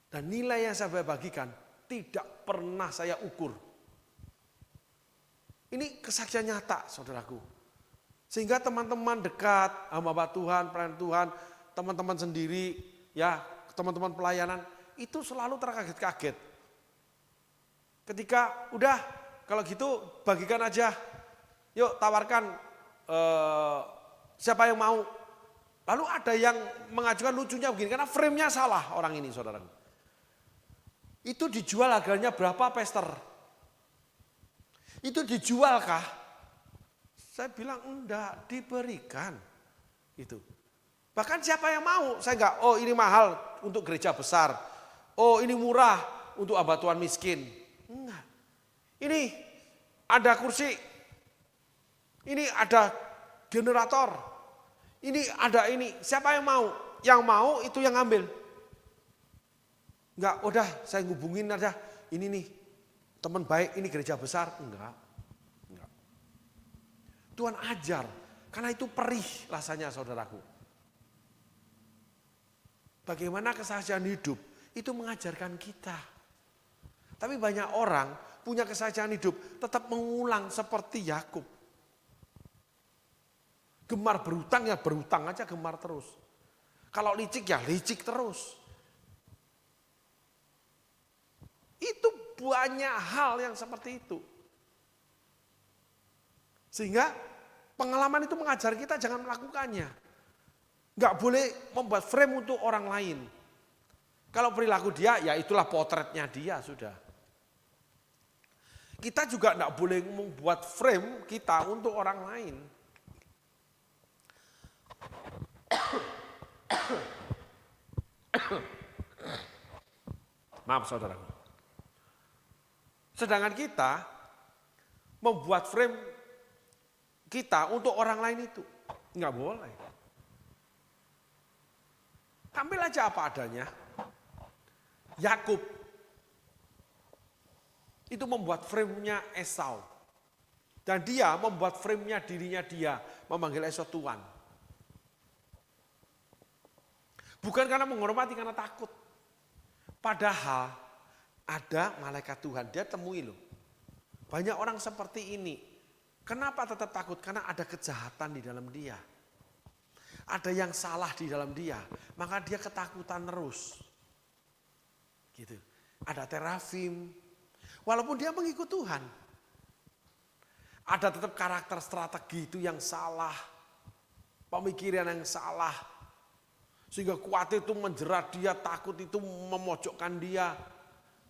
Dan nilai yang saya bagikan, tidak pernah saya ukur. Ini kesaksian nyata, saudaraku. Sehingga teman-teman dekat, hamba Tuhan, pelayan Tuhan, teman-teman sendiri, ya teman-teman pelayanan, itu selalu terkaget-kaget. Ketika udah kalau gitu bagikan aja, yuk tawarkan siapa yang mau. Lalu ada yang mengajukan lucunya begini, karena frame-nya salah orang ini saudara. Itu dijual harganya berapa pastor? Itu dijualkah? Saya bilang enggak, diberikan. Itu. Bahkan siapa yang mau? Saya enggak, oh ini mahal untuk gereja besar. Oh ini murah untuk hamba Tuhan miskin. Enggak. Ini ada kursi. Ini ada generator. Ini ada ini. Siapa yang mau? Yang mau itu yang ambil. Enggak, udah saya ngubungin aja. Ini nih teman baik, ini gereja besar. Enggak. Tuhan ajar. Karena itu perih rasanya saudaraku. Bagaimana kesaksian hidup itu mengajarkan kita. Tapi banyak orang punya kesaksian hidup tetap mengulang seperti Yakub. Gemar berhutang ya berhutang aja gemar terus. Kalau licik ya licik terus. Itu banyak hal yang seperti itu. Sehingga pengalaman itu mengajar kita jangan melakukannya. Enggak boleh membuat frame untuk orang lain. Kalau perilaku dia, ya itulah potretnya dia sudah. Kita juga tidak boleh membuat frame kita untuk orang lain. Maaf saudaraku. Sedangkan kita membuat frame kita untuk orang lain itu nggak boleh. Ambil aja apa adanya. Yakub itu membuat frame-nya Esau. Dan dia membuat frame-nya dirinya dia, memanggil Esau Tuhan. Bukan karena menghormati, karena takut. Padahal ada malaikat Tuhan, dia temui loh. Banyak orang seperti ini. Kenapa tetap takut? Karena ada kejahatan di dalam dia. Ada yang salah di dalam dia, maka dia ketakutan terus. Gitu. Ada terafim, walaupun dia mengikut Tuhan. Ada tetap karakter strategi itu yang salah, pemikiran yang salah. Sehingga khawatir itu menjerat dia, takut itu memojokkan dia.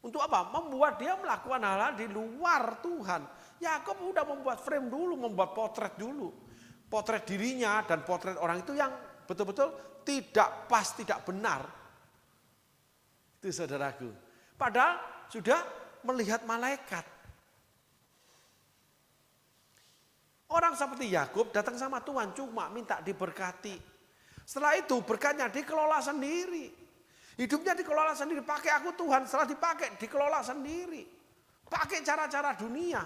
Untuk apa? Membuat dia melakukan hal-hal di luar Tuhan. Yakub udah membuat frame dulu, membuat potret dulu. Potret dirinya dan potret orang itu yang betul-betul tidak pas, tidak benar. Itu saudaraku. Padahal sudah melihat malaikat. Orang seperti Yakub datang sama Tuhan cuma minta diberkati. Setelah itu berkatnya dikelola sendiri. Hidupnya dikelola sendiri. Pakai aku Tuhan, setelah dipakai dikelola sendiri. Pakai cara-cara dunia.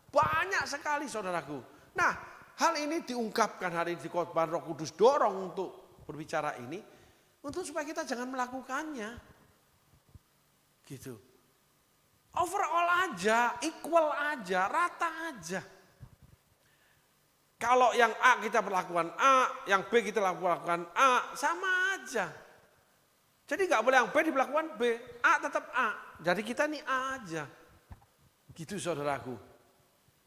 Banyak sekali saudaraku. Nah, hal ini diungkapkan hari ini di khotbah Roh Kudus dorong untuk berbicara ini. Untuk supaya kita jangan melakukannya. Gitu. Overall aja, equal aja, rata aja. Kalau yang A kita perlakukan A, yang B kita lakukan A, sama aja. Jadi nggak boleh yang B diperlakukan B, A tetap A. Jadi kita nih A aja. Gitu saudaraku.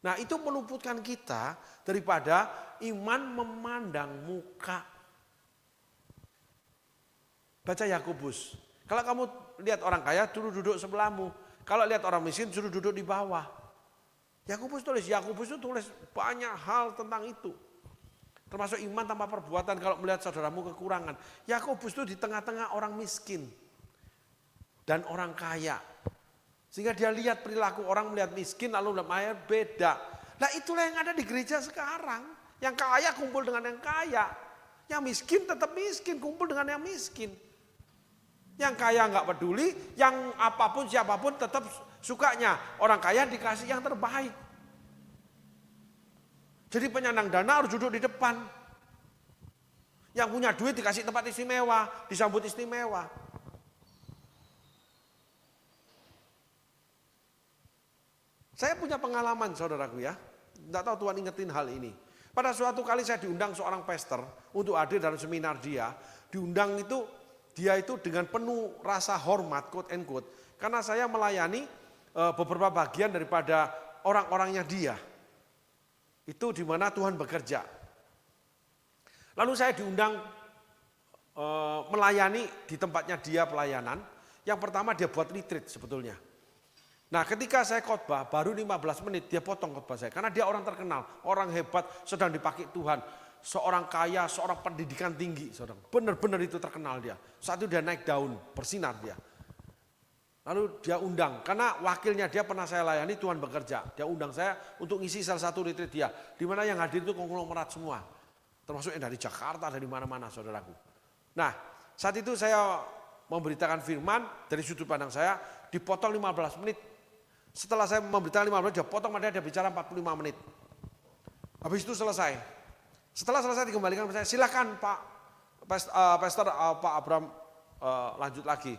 Nah itu meluputkan kita daripada iman memandang muka. Baca Yakobus. Kalau kamu lihat orang kaya, suruh duduk sebelahmu. Kalau lihat orang miskin, suruh duduk di bawah. Yakobus itu tulis banyak hal tentang itu. Termasuk iman tanpa perbuatan kalau melihat saudaramu kekurangan. Yakobus itu di tengah-tengah orang miskin dan orang kaya. Sehingga dia lihat perilaku orang melihat miskin lalu melihat beda. Nah itulah yang ada di gereja sekarang. Yang kaya kumpul dengan yang kaya. Yang miskin tetap miskin, kumpul dengan yang miskin. Yang kaya nggak peduli, yang apapun siapapun tetap sukanya. Orang kaya dikasih yang terbaik. Jadi penyandang dana harus duduk di depan. Yang punya duit dikasih tempat istimewa, disambut istimewa. Saya punya pengalaman saudaraku ya. Tidak tahu Tuhan ingetin hal ini. Pada suatu kali saya diundang seorang pastor untuk hadir dalam seminar dia. Diundang itu, dia itu dengan penuh rasa hormat, quote and quote. Karena saya melayani beberapa bagian daripada orang-orangnya dia. Itu di mana Tuhan bekerja. Lalu saya diundang melayani di tempatnya dia pelayanan. Yang pertama dia buat retreat sebetulnya. Nah ketika saya khotbah baru 15 menit dia potong khotbah saya. Karena dia orang terkenal, orang hebat, sedang dipakai Tuhan. Seorang kaya, seorang pendidikan tinggi. Benar-benar itu terkenal dia. Saat itu dia naik daun, bersinar dia. Lalu dia undang, karena wakilnya dia pernah saya layani, Tuhan bekerja. Dia undang saya untuk ngisi salah satu retreat dia. Di mana yang hadir itu konglomerat semua. Termasuk yang dari Jakarta, dari mana-mana saudaraku. Nah saat itu saya memberitakan firman dari sudut pandang saya, dipotong 15 menit. Setelah saya memberitakan 15 menit, dia potong, dia bicara 45 menit. Habis itu selesai. Setelah selesai dikembalikan ke saya, silakan Pak Pastor Pak Abraham lanjut lagi.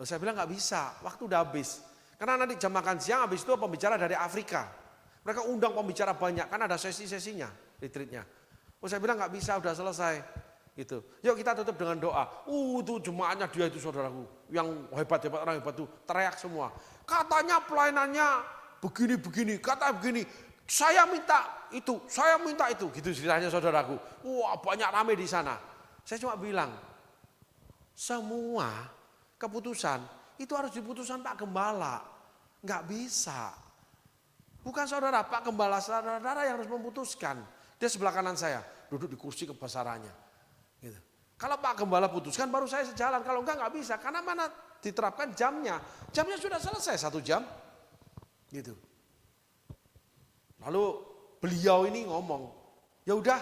Saya bilang nggak bisa, waktu udah habis. Karena nanti jam makan siang habis itu pembicara dari Afrika. Mereka undang pembicara banyak, kan ada sesi-sesinya, retreatnya. Saya bilang nggak bisa, udah selesai. Gitu. Yuk kita tutup dengan doa. Tuh jemaatnya dia itu saudaraku, yang hebat-hebat, orang hebat itu teriak semua. Katanya pelayanannya begini-begini, katanya begini. Saya minta itu, gitu ceritanya saudaraku. Wah banyak rame di sana. Saya cuma bilang, semua keputusan, itu harus diputuskan Pak Gembala. Enggak bisa. Bukan saudara, Pak Gembala saudara yang harus memutuskan. Dia sebelah kanan saya, duduk di kursi kebesarannya. Gitu. Kalau Pak Gembala putuskan baru saya sejalan, kalau enggak bisa. Karena mana diterapkan jamnya. Jamnya sudah selesai 1 jam. Gitu. Lalu beliau ini ngomong, ya udah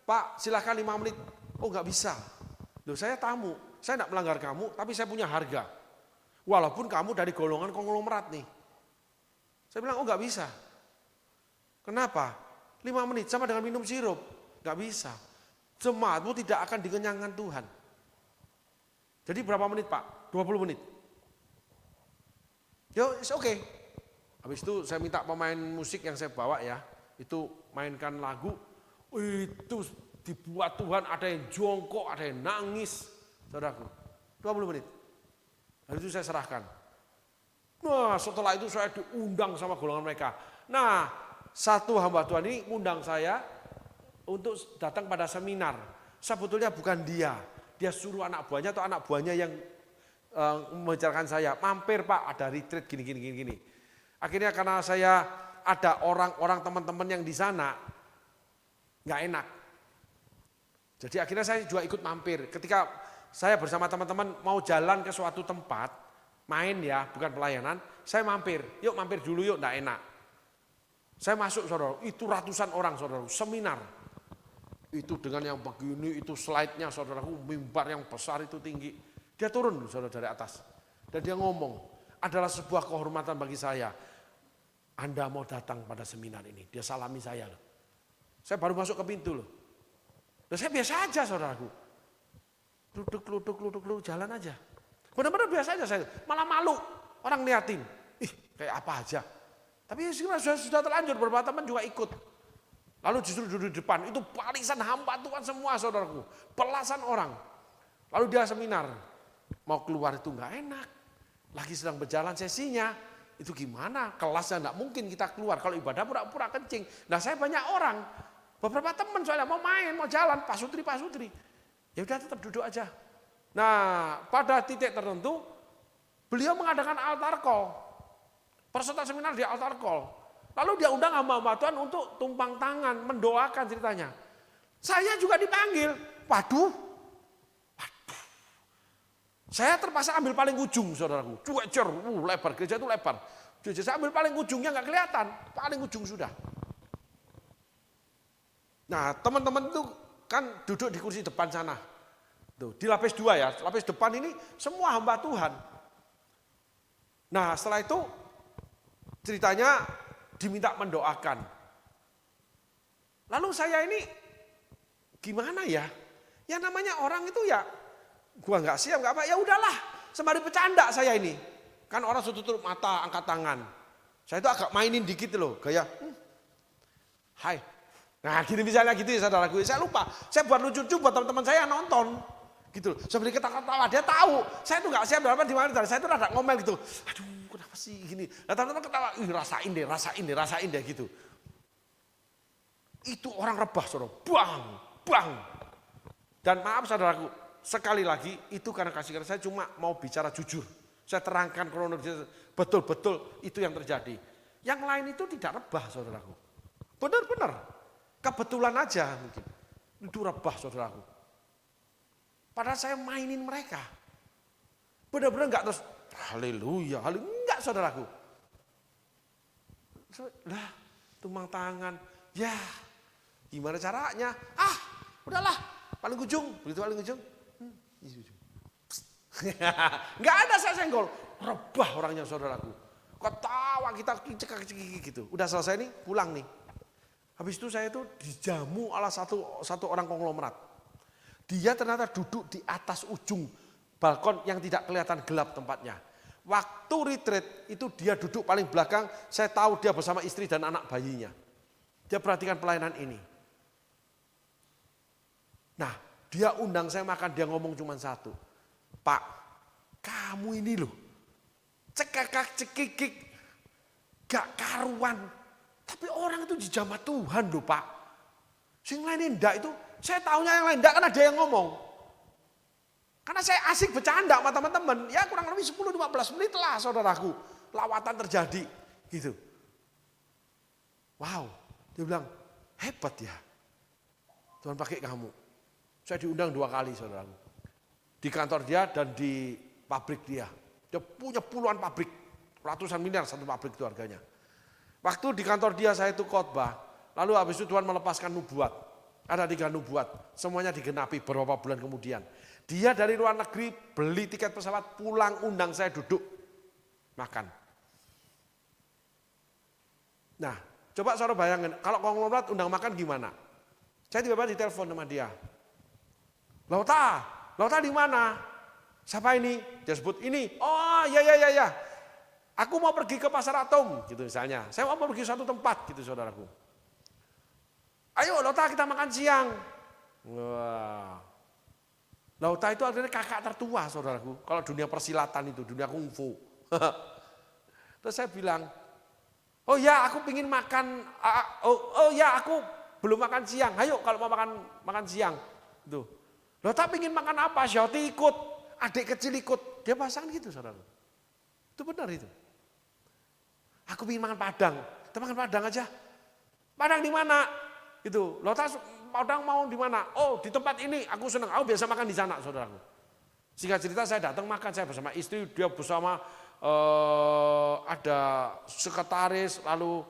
Pak silakan 5 menit. Oh enggak bisa. Loh saya tamu, saya enggak melanggar kamu, tapi saya punya harga. Walaupun kamu dari golongan konglomerat nih. Saya bilang, oh enggak bisa. Kenapa? 5 menit sama dengan minum sirup. Enggak bisa. Jemaatmu tidak akan dikenyangkan Tuhan. Jadi berapa menit Pak? 20 menit. Yo, it's okay. Habis itu saya minta pemain musik yang saya bawa ya. Itu mainkan lagu. Itu dibuat Tuhan, ada yang jongkok, ada yang nangis. Saudaraku, 20 menit. Habis itu saya serahkan. Nah setelah itu saya diundang sama golongan mereka. Nah satu hamba Tuhan ini undang saya untuk datang pada seminar. Sebetulnya bukan dia. Dia suruh anak buahnya atau anak buahnya yang membicarakan saya. Mampir Pak, ada retreat gini. Akhirnya karena saya ada orang-orang teman-teman yang di sana, nggak enak. Jadi akhirnya saya juga ikut mampir. Ketika saya bersama teman-teman mau jalan ke suatu tempat, main ya, bukan pelayanan, saya mampir. Yuk mampir dulu yuk, nggak enak. Saya masuk saudara, itu ratusan orang saudara, seminar. Itu dengan yang begini, itu slide-nya saudaraku, mimbar yang besar itu tinggi. Dia turun saudara dari atas. Dan dia ngomong, adalah sebuah kehormatan bagi saya. Anda mau datang pada seminar ini. Dia salami saya loh. Saya baru masuk ke pintu loh. Dan saya biasa aja saudaraku. Duduk, jalan aja. Benar-benar biasa aja saya. Malah malu. Orang liatin. Ih kayak apa aja. Tapi sudah terlanjur, beberapa teman juga ikut. Lalu justru duduk di depan. Itu barisan hamba Tuhan semua saudaraku. Belasan orang. Lalu dia seminar. Mau keluar itu enggak enak. Lagi sedang berjalan sesinya. Itu gimana? Kelasnya enggak mungkin kita keluar. Kalau ibadah pura-pura kencing. Nah saya banyak orang. Beberapa teman soalnya mau main, mau jalan. Pak Sutri. Ya udah tetap duduk aja. Nah pada titik tertentu. Beliau mengadakan altar call. Peserta seminar di altar call. Lalu dia undang hamba-hamba Tuhan untuk tumpang tangan. Mendoakan ceritanya. Saya juga dipanggil. Waduh. Saya terpaksa ambil paling ujung saudaraku. Cuecer, lebar, gereja itu lebar. Saya ambil paling ujungnya nggak kelihatan. Paling ujung sudah. Nah teman-teman itu kan duduk di kursi depan sana. Tuh, di lapis 2 ya. Lapis depan ini semua hamba Tuhan. Nah setelah itu ceritanya diminta mendoakan. Lalu saya ini gimana ya? Yang namanya orang itu ya gua nggak siap, nggak apa, ya udahlah, sembari bercanda saya ini. Kan orang tutup mata, angkat tangan. Saya itu agak mainin dikit loh, gaya. Hai. Nah gini misalnya gitu ya saudaraku, saya lupa. Saya buat lucu-lucu buat teman-teman saya yang nonton. Gitu loh, sambil ketawa-ketawa, dia tahu. Saya itu nggak siap berapa di mana, saya itu rada ngomel gitu. Aduh kenapa sih gini. Nah teman-teman ketawa, rasain deh gitu. Itu orang rebah saudara, bang. Dan maaf saudaraku, sekali lagi itu karena kasih saya cuma mau bicara jujur. Saya terangkan kronologis betul-betul itu yang terjadi. Yang lain itu tidak rebah saudaraku. Benar-benar kebetulan aja mungkin. Itu rebah saudaraku. Padahal saya mainin mereka. Benar-benar enggak terus haleluya, enggak saudaraku. Lah, tumpang tangan. Ya, gimana caranya? Udahlah, paling ujung, begitu paling ujung. Enggak ada saya senggol. Rebah orangnya saudaraku. Ketawa kita cekak-cekik gitu. Udah selesai nih, pulang nih. Habis itu saya itu dijamu oleh satu orang konglomerat. Dia ternyata duduk di atas ujung balkon yang tidak kelihatan gelap tempatnya. Waktu retreat itu dia duduk paling belakang, saya tahu dia bersama istri dan anak bayinya. Dia perhatikan pelayanan ini. Nah, dia undang saya makan, dia ngomong cuma satu. Pak, kamu ini loh, cekikik, gak karuan. Tapi orang itu dijamah Tuhan loh Pak. Sing lain enggak itu, saya tahunya yang lain enggak kan ada yang ngomong. Karena saya asik bercanda sama teman-teman, ya kurang lebih 10-15 menit lah saudaraku. Lawatan terjadi gitu. Wow, dia bilang hebat ya. Tuhan pakai kamu. Saya diundang 2 kali saudaraku. Di kantor dia dan di pabrik dia. Dia punya puluhan pabrik, ratusan miliar satu pabrik itu harganya. Waktu di kantor dia saya itu khotbah, lalu habis itu Tuhan melepaskan nubuat. Ada 3 nubuat, semuanya digenapi beberapa bulan kemudian. Dia dari luar negeri beli tiket pesawat pulang undang saya duduk makan. Nah, coba saudara bayangin, kalau konglomerat undang makan gimana? Saya tiba-tiba ditelepon sama dia. Lauta di mana? Siapa ini? Dia sebut ini. Oh ya. Aku mau pergi ke Pasar Atom gitu misalnya. Saya mau pergi ke suatu tempat gitu saudaraku. Ayo Lauta kita makan siang. Wah. Lauta itu artinya kakak tertua saudaraku. Kalau dunia persilatan itu, dunia kungfu. Terus saya bilang, oh ya aku pingin makan, oh ya aku belum makan siang. Ayo kalau mau makan siang. Tuh. Lauta pingin makan apa? Syoti ikut, adik kecil ikut. Dia pasang gitu saudaraku. Itu benar itu. Aku pingin makan Padang. Kita makan Padang aja. Padang di mana? Itu, Lauta Padang mau di mana? Oh di tempat ini, aku senang, aku biasa makan di sana saudaraku. Singkat cerita saya datang makan, saya bersama istri, dia bersama ada sekretaris, lalu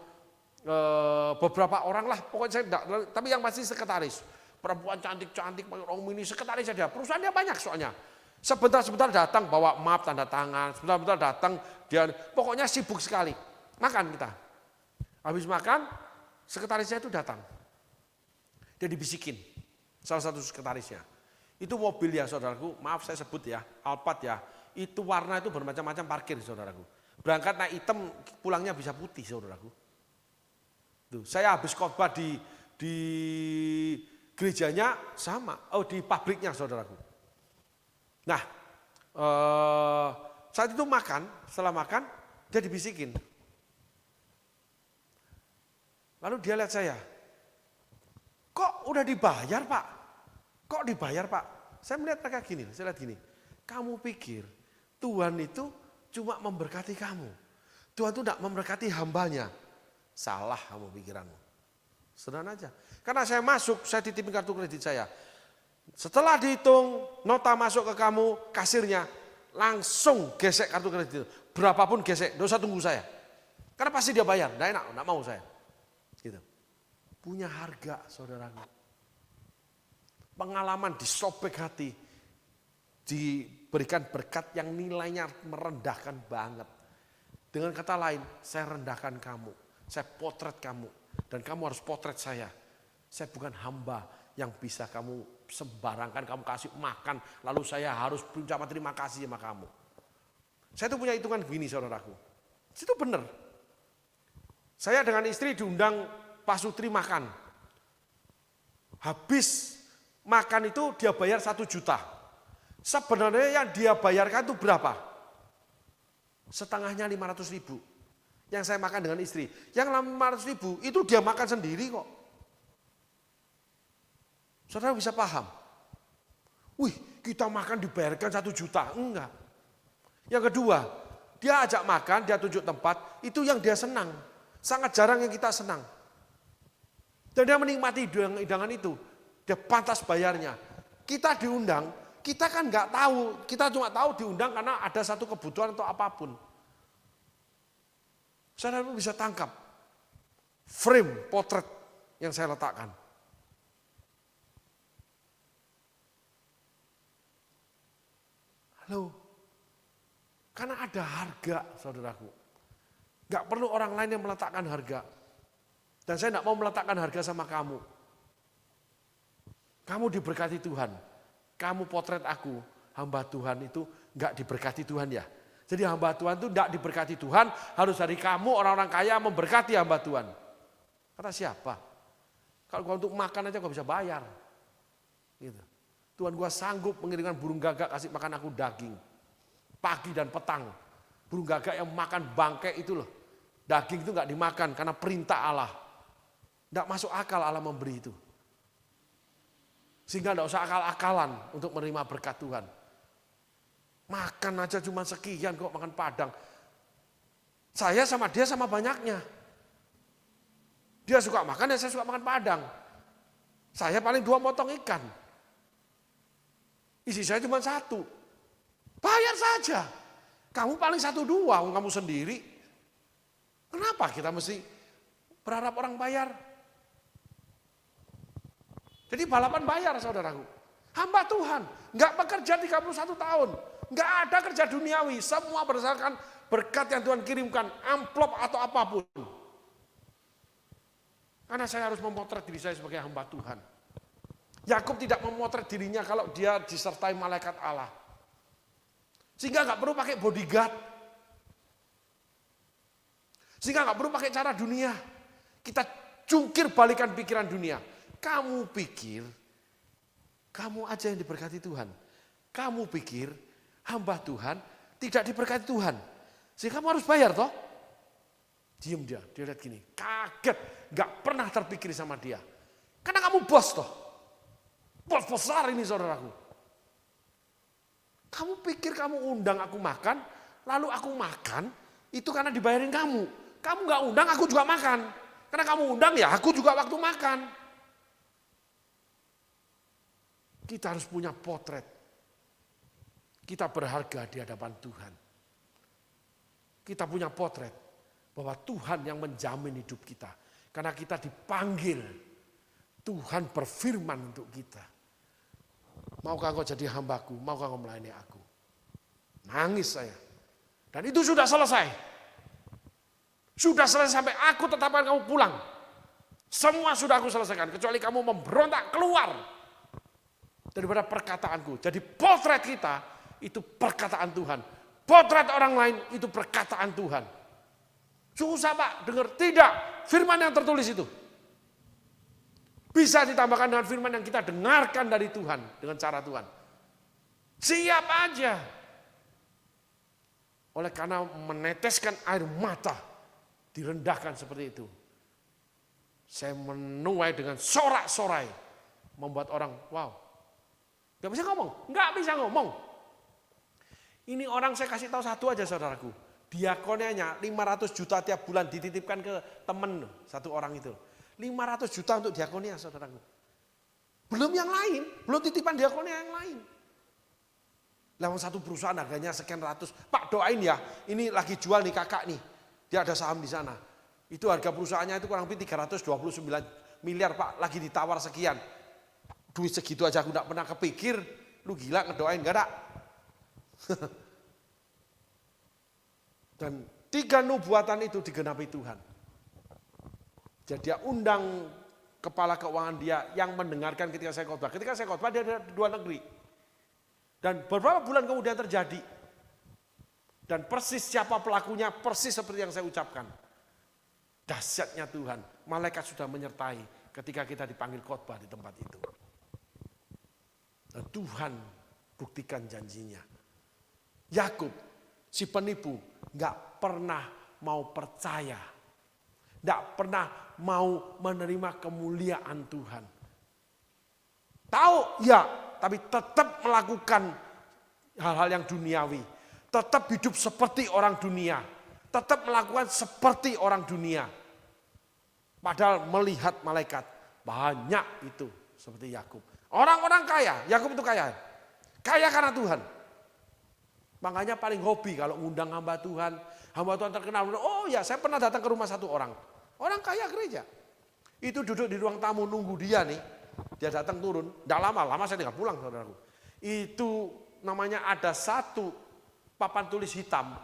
beberapa orang lah, pokoknya saya tidak, tapi yang pasti sekretaris. Perempuan cantik-cantik, orang mini, sekretaris saja, perusahaan dia banyak soalnya. Sebentar-sebentar datang bawa map, tanda tangan, sebentar-sebentar datang, dia pokoknya sibuk sekali. Makan kita. Habis makan, sekretarisnya itu datang. Dia dibisikin, salah satu sekretarisnya. Itu mobil ya saudaraku, maaf saya sebut ya, Alphard ya. Itu warna itu bermacam-macam parkir saudaraku. Berangkat naik hitam, pulangnya bisa putih saudaraku. Tuh, saya habis khotbah di gerejanya sama, di pabriknya saudaraku. Nah, saat itu setelah makan, dia dibisikin. Lalu dia lihat saya. Kok udah dibayar Pak? Kok dibayar Pak? Saya melihat mereka gini, saya lihat gini. Kamu pikir Tuhan itu cuma memberkati kamu. Tuhan itu tidak memberkati hambanya. Salah kamu pikiranmu. Sederhana aja. Karena saya masuk, saya titipin kartu kredit saya. Setelah dihitung, nota masuk ke kamu, kasirnya langsung gesek kartu kredit itu. Berapapun gesek, tidak usah tunggu saya. Karena pasti dia bayar, tidak enak, tidak mau saya. Gitu. Punya harga saudaraku. Pengalaman disobek hati. Diberikan berkat yang nilainya merendahkan banget. Dengan kata lain, saya rendahkan kamu. Saya potret kamu. Dan kamu harus potret saya. Saya bukan hamba yang bisa kamu sembarangkan, kamu kasih makan. Lalu saya harus ucapkan terima kasih sama kamu. Saya tuh punya hitungan begini saudaraku. Itu benar. Saya dengan istri diundang Pak Sutri makan. Habis makan itu dia bayar 1 juta. Sebenarnya yang dia bayarkan itu berapa? Setengahnya 500.000. Yang saya makan dengan istri. Yang 500.000 itu dia makan sendiri kok. Saudara bisa paham? Wih, kita makan dibayarkan 1 juta. Enggak. Yang kedua, dia ajak makan, dia tunjuk tempat, itu yang dia senang. Sangat jarang yang kita senang. Dan dia menikmati hidangan itu. Dia pantas bayarnya. Kita diundang, kita kan nggak tahu. Kita cuma tahu diundang karena ada satu kebutuhan atau apapun. Saudara bisa tangkap frame potret yang saya letakkan. Halo. Karena ada harga saudaraku. Nggak perlu orang lain yang meletakkan harga. Dan saya tidak mau meletakkan harga sama kamu. Kamu diberkati Tuhan. Kamu potret aku, hamba Tuhan itu enggak diberkati Tuhan ya. Jadi hamba Tuhan itu enggak diberkati Tuhan, harus dari kamu orang-orang kaya memberkati hamba Tuhan. Kata siapa? Kalau gua untuk makan aja gua bisa bayar. Gitu. Tuhan gua sanggup mengirimkan burung gagak kasih makan aku daging. Pagi dan petang. Burung gagak yang makan bangkai itu loh. Daging itu enggak dimakan karena perintah Allah. Tidak masuk akal Allah memberi itu. Sehingga tidak usah akal-akalan untuk menerima berkat Tuhan. Makan aja cuma sekian kok, makan Padang. Saya sama dia sama banyaknya. Dia suka makan, ya saya suka makan Padang. Saya paling 2 motong ikan. Isi saya cuma 1. Bayar saja. Kamu paling 1-2, kamu sendiri. Kenapa kita mesti berharap orang bayar? Jadi balapan bayar, saudaraku. Hamba Tuhan, nggak bekerja 31 tahun. Nggak ada kerja duniawi, semua berdasarkan berkat yang Tuhan kirimkan, amplop atau apapun. Karena saya harus memotret diri saya sebagai hamba Tuhan. Yakub tidak memotret dirinya kalau dia disertai malaikat Allah. Sehingga nggak perlu pakai bodyguard. Sehingga nggak perlu pakai cara dunia. Kita jungkir balikan pikiran dunia. Kamu pikir, kamu aja yang diberkati Tuhan. Kamu pikir hamba Tuhan tidak diberkati Tuhan. Sehingga kamu harus bayar toh. Diam dia lihat gini, kaget, gak pernah terpikir sama dia. Karena kamu bos toh. Bos besar ini saudaraku. Kamu pikir kamu undang aku makan, lalu aku makan, itu karena dibayarin kamu. Kamu gak undang, aku juga makan. Karena kamu undang ya aku juga waktu makan. Kita harus punya potret. Kita berharga di hadapan Tuhan. Kita punya potret bahwa Tuhan yang menjamin hidup kita. Karena kita dipanggil, Tuhan berfirman untuk kita. Maukah engkau jadi hambaku, maukah engkau melayani aku? Nangis saya. Dan itu sudah selesai. Sudah selesai sampai aku tetapkan kamu pulang. Semua sudah aku selesaikan, kecuali kamu memberontak keluar daripada perkataanku. Jadi potret kita itu perkataan Tuhan. Potret orang lain itu perkataan Tuhan. Susah Pak, dengar? Tidak. Firman yang tertulis itu. Bisa ditambahkan dengan firman yang kita dengarkan dari Tuhan. Dengan cara Tuhan. Siap aja. Oleh karena meneteskan air mata. Direndahkan seperti itu. Saya menuai dengan sorak-sorai. Membuat orang, wow. Gak bisa ngomong. Gak bisa ngomong. Ini orang saya kasih tahu satu aja saudaraku. Diakonianya 500 juta tiap bulan dititipkan ke temen satu orang itu. 500 juta untuk diakonia saudaraku. Belum yang lain, belum titipan diakonia yang lain. Lawan satu perusahaan harganya sekian ratus. Pak doain ya, ini lagi jual nih kakak nih. Dia ada saham di sana. Itu harga perusahaannya itu kurang lebih 329 miliar Pak. Lagi ditawar sekian. Duit segitu aja aku gak pernah kepikir. Lu gila ngedoain gak ada. Dan 3 nubuatan itu digenapi Tuhan. Jadi dia undang kepala keuangan dia yang mendengarkan ketika saya khotbah. Ketika saya khotbah dia ada di luar negeri. Dan beberapa bulan kemudian terjadi. Dan persis siapa pelakunya, persis seperti yang saya ucapkan. Dahsyatnya Tuhan, malaikat sudah menyertai ketika kita dipanggil khotbah di tempat itu. Dan Tuhan buktikan janjinya. Yakub, si penipu, gak pernah mau percaya. Gak pernah mau menerima kemuliaan Tuhan. Tahu? Ya, tapi tetap melakukan hal-hal yang duniawi. Tetap hidup seperti orang dunia. Tetap melakukan seperti orang dunia. Padahal melihat malaikat, banyak itu seperti Yakub. Orang-orang kaya, Yakub itu kaya. Kaya karena Tuhan. Makanya paling hobi kalau ngundang hamba Tuhan terkenal. Oh ya, saya pernah datang ke rumah satu orang. Orang kaya gereja. Itu duduk di ruang tamu nunggu dia nih. Dia datang turun. Tidak lama saya tinggal pulang saudaraku. Itu namanya ada satu papan tulis hitam.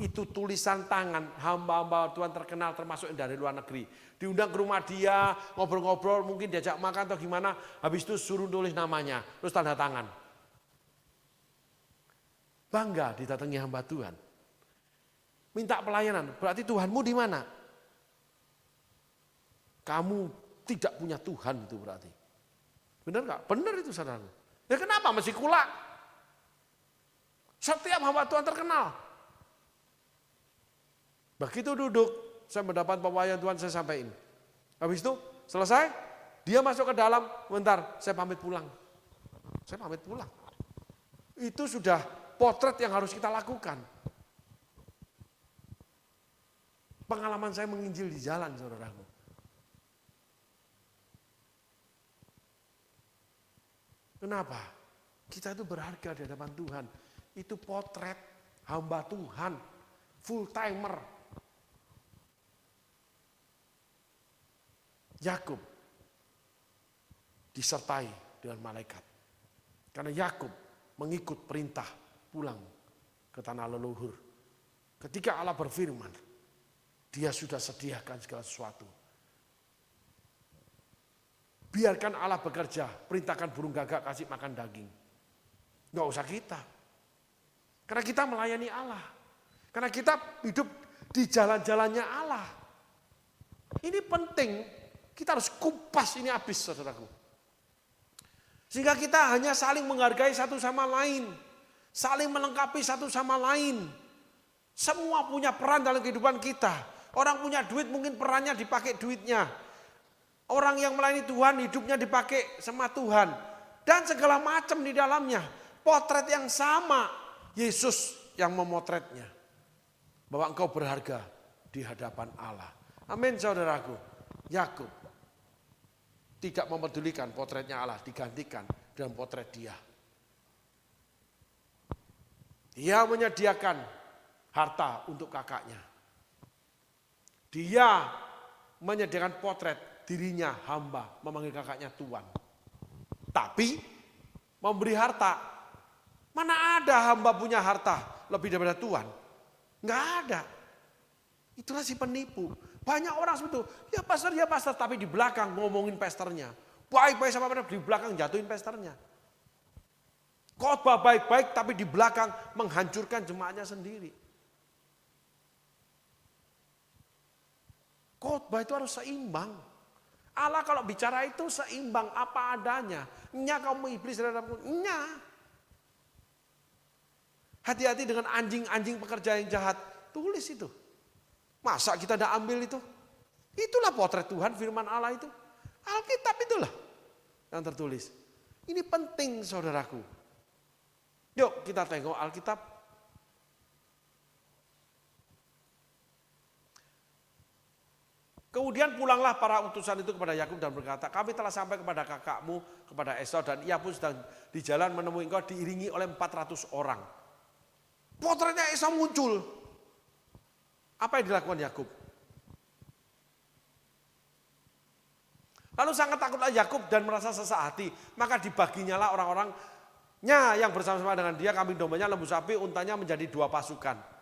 Itu tulisan tangan hamba-hamba Tuhan terkenal termasuk dari luar negeri. Diundang ke rumah dia, ngobrol-ngobrol, mungkin diajak makan atau gimana. Habis itu suruh tulis namanya, terus tanda tangan. Bangga didatangi hamba Tuhan. Minta pelayanan, berarti Tuhanmu di mana? Kamu tidak punya Tuhan itu berarti. Benar gak? Benar itu saudara. Ya kenapa masih kulak? Setiap hamba Tuhan terkenal. Begitu duduk, saya mendapat pembawaan Tuhan, saya sampaikan. Habis itu selesai, dia masuk ke dalam, bentar, saya pamit pulang. Saya pamit pulang. Itu sudah potret yang harus kita lakukan. Pengalaman saya menginjil di jalan, saudaraku. Kenapa? Kita itu berharga di hadapan Tuhan. Itu potret hamba Tuhan, full timer. Yakub disertai dengan malaikat. Karena Yakub mengikut perintah pulang ke tanah leluhur. Ketika Allah berfirman, dia sudah sediakan segala sesuatu. Biarkan Allah bekerja, perintahkan burung gagak kasih makan daging. Nggak usah kita. Karena kita melayani Allah. Karena kita hidup di jalan-jalannya Allah. Ini penting, kita harus kupas ini habis, saudaraku. Sehingga kita hanya saling menghargai satu sama lain. Saling melengkapi satu sama lain. Semua punya peran dalam kehidupan kita. Orang punya duit mungkin perannya dipakai duitnya. Orang yang melayani Tuhan hidupnya dipakai sama Tuhan. Dan segala macam di dalamnya. Potret yang sama. Yesus yang memotretnya. Bahwa engkau berharga di hadapan Allah. Amin, saudaraku. Yakub tidak memedulikan potretnya Allah. Digantikan dengan potret dia. Dia menyediakan harta untuk kakaknya. Dia menyediakan potret dirinya hamba, memanggil kakaknya Tuan. Tapi memberi harta, mana ada hamba punya harta lebih daripada Tuan? Enggak ada. Itulah si penipu. Banyak orang seperti itu, ya pastor, tapi di belakang ngomongin pastornya. Baik-baik sama di belakang jatuhin pastornya. Khotbah baik-baik tapi di belakang menghancurkan jemaatnya sendiri. Khotbah itu harus seimbang. Allah kalau bicara itu seimbang apa adanya. Nya kamu iblis terhadapku. Nya. Hati-hati dengan anjing-anjing pekerja yang jahat. Tulis itu. Masa kita tidak ambil itu? Itulah potret Tuhan, firman Allah itu. Alkitab itulah yang tertulis. Ini penting, saudaraku. Yuk kita tengok Alkitab. Kemudian pulanglah para utusan itu kepada Yakub dan berkata, kami telah sampai kepada kakakmu, kepada Esau, dan ia pun sedang di jalan menemui engkau diiringi oleh 400 orang. Potretnya Esau muncul. Apa yang dilakukan Yakub? Lalu sangat takutlah Yakub dan merasa sesak hati, maka dibaginyalah orang-orangnya yang bersama-sama dengan dia, kambing dombanya, lembu sapi, untanya menjadi 2 pasukan.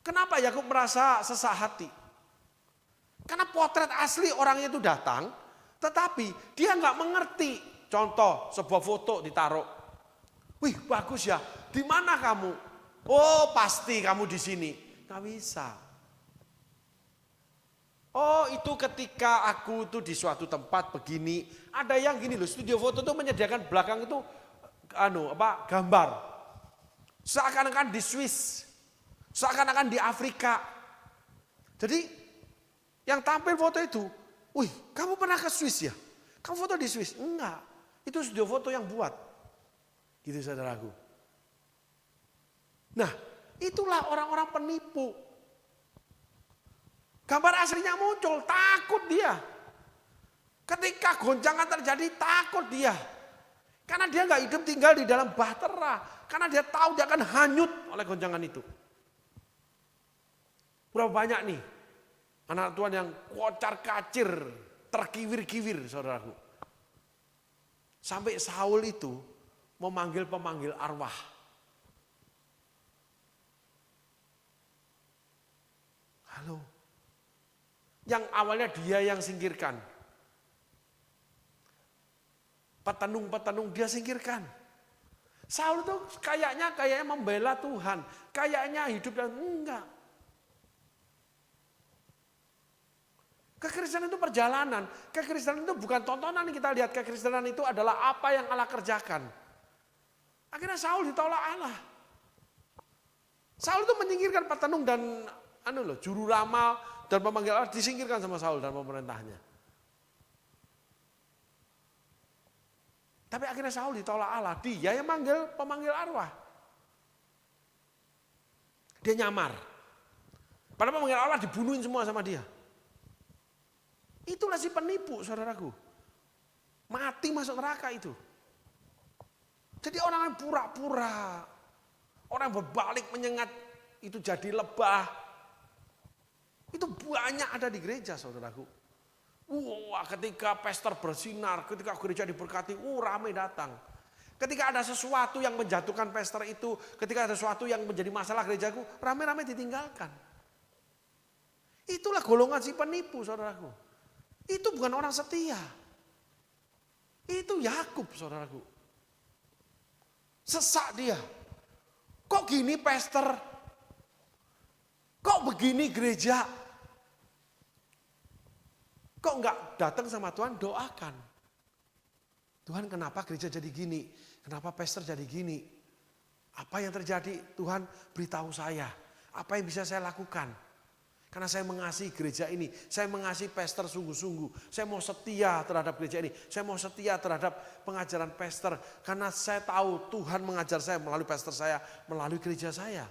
Kenapa Yakub merasa sesak hati? Karena potret asli orangnya itu datang, tetapi dia nggak mengerti. Contoh, sebuah foto ditaruh. Wih, bagus ya. Di mana kamu? Oh, pasti kamu di sini. Nggak bisa. Oh, itu ketika aku tuh di suatu tempat begini. Ada yang gini loh, studio foto tuh menyediakan belakang itu gambar. Seakan-akan di Swiss. Seakan-akan di Afrika. Jadi yang tampil foto itu, wih, kamu pernah ke Swiss ya? Kamu foto di Swiss? Enggak. Itu studio foto yang buat. Gitu saudaraku. Nah, itulah orang-orang penipu. Gambar aslinya muncul, takut dia. Ketika goncangan terjadi, takut dia. Karena dia nggak hidup tinggal di dalam bahtera. Karena dia tahu dia akan hanyut oleh goncangan itu. Berapa banyak nih anak Tuhan yang kocar kacir, terkiwir-kiwir, saudaraku. Sampai Saul itu memanggil pemanggil arwah. Halo. Yang awalnya dia yang singkirkan. Petenung-petenung dia singkirkan. Saul itu kayaknya membela Tuhan. Kayaknya hidup dan enggak. Kekristenan itu perjalanan. Kekristenan itu bukan tontonan yang kita lihat. Kekristenan itu adalah apa yang Allah kerjakan. Akhirnya Saul ditolak Allah. Saul itu menyingkirkan petenung dan juru ramal dan pemanggil Allah, disingkirkan sama Saul dan pemerintahnya. Tapi akhirnya Saul ditolak Allah. Dia yang pemanggil arwah. Dia nyamar. Padahal pemanggil arwah dibunuhin semua sama dia. Itulah si penipu, saudaraku. Mati masuk neraka itu. Jadi orang yang pura-pura. Orang yang berbalik menyengat itu jadi lebah. Itu banyak ada di gereja, saudaraku. Wah, ketika pastor bersinar, ketika gereja diberkati, ramai datang. Ketika ada sesuatu yang menjatuhkan pastor itu, ketika ada sesuatu yang menjadi masalah gerejaku, ramai-ramai ditinggalkan. Itulah golongan si penipu, saudaraku. Itu bukan orang setia. Itu Yakub, saudaraku. Sesak dia. Kok gini pastor? Kok begini gereja? Kok enggak datang sama Tuhan, doakan. Tuhan, kenapa gereja jadi gini? Kenapa pastor jadi gini? Apa yang terjadi? Tuhan beritahu saya. Apa yang bisa saya lakukan? Karena saya mengasihi gereja ini. Saya mengasihi pastor sungguh-sungguh. Saya mau setia terhadap gereja ini. Saya mau setia terhadap pengajaran pastor. Karena saya tahu Tuhan mengajar saya melalui pastor saya. Melalui gereja saya.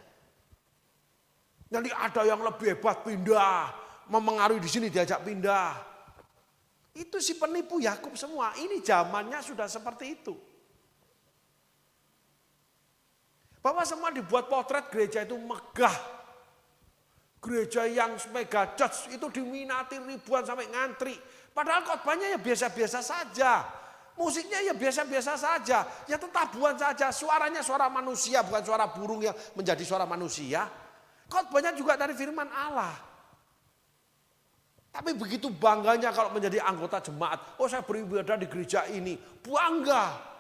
Jadi ada yang lebih hebat pindah. Memengaruhi di sini diajak pindah. Itu si penipu Yakub semua. Ini zamannya sudah seperti itu. Bahwa semua dibuat potret gereja itu megah. Gereja yang mega church itu diminati ribuan sampai ngantri. Padahal khotbahnya ya biasa-biasa saja. Musiknya ya biasa-biasa saja. Ya tetabuhan saja. Suaranya suara manusia, bukan suara burung yang menjadi suara manusia. Khotbahnya juga dari firman Allah. Tapi begitu bangganya kalau menjadi anggota jemaat. Oh, saya beribadah di gereja ini. Bangga.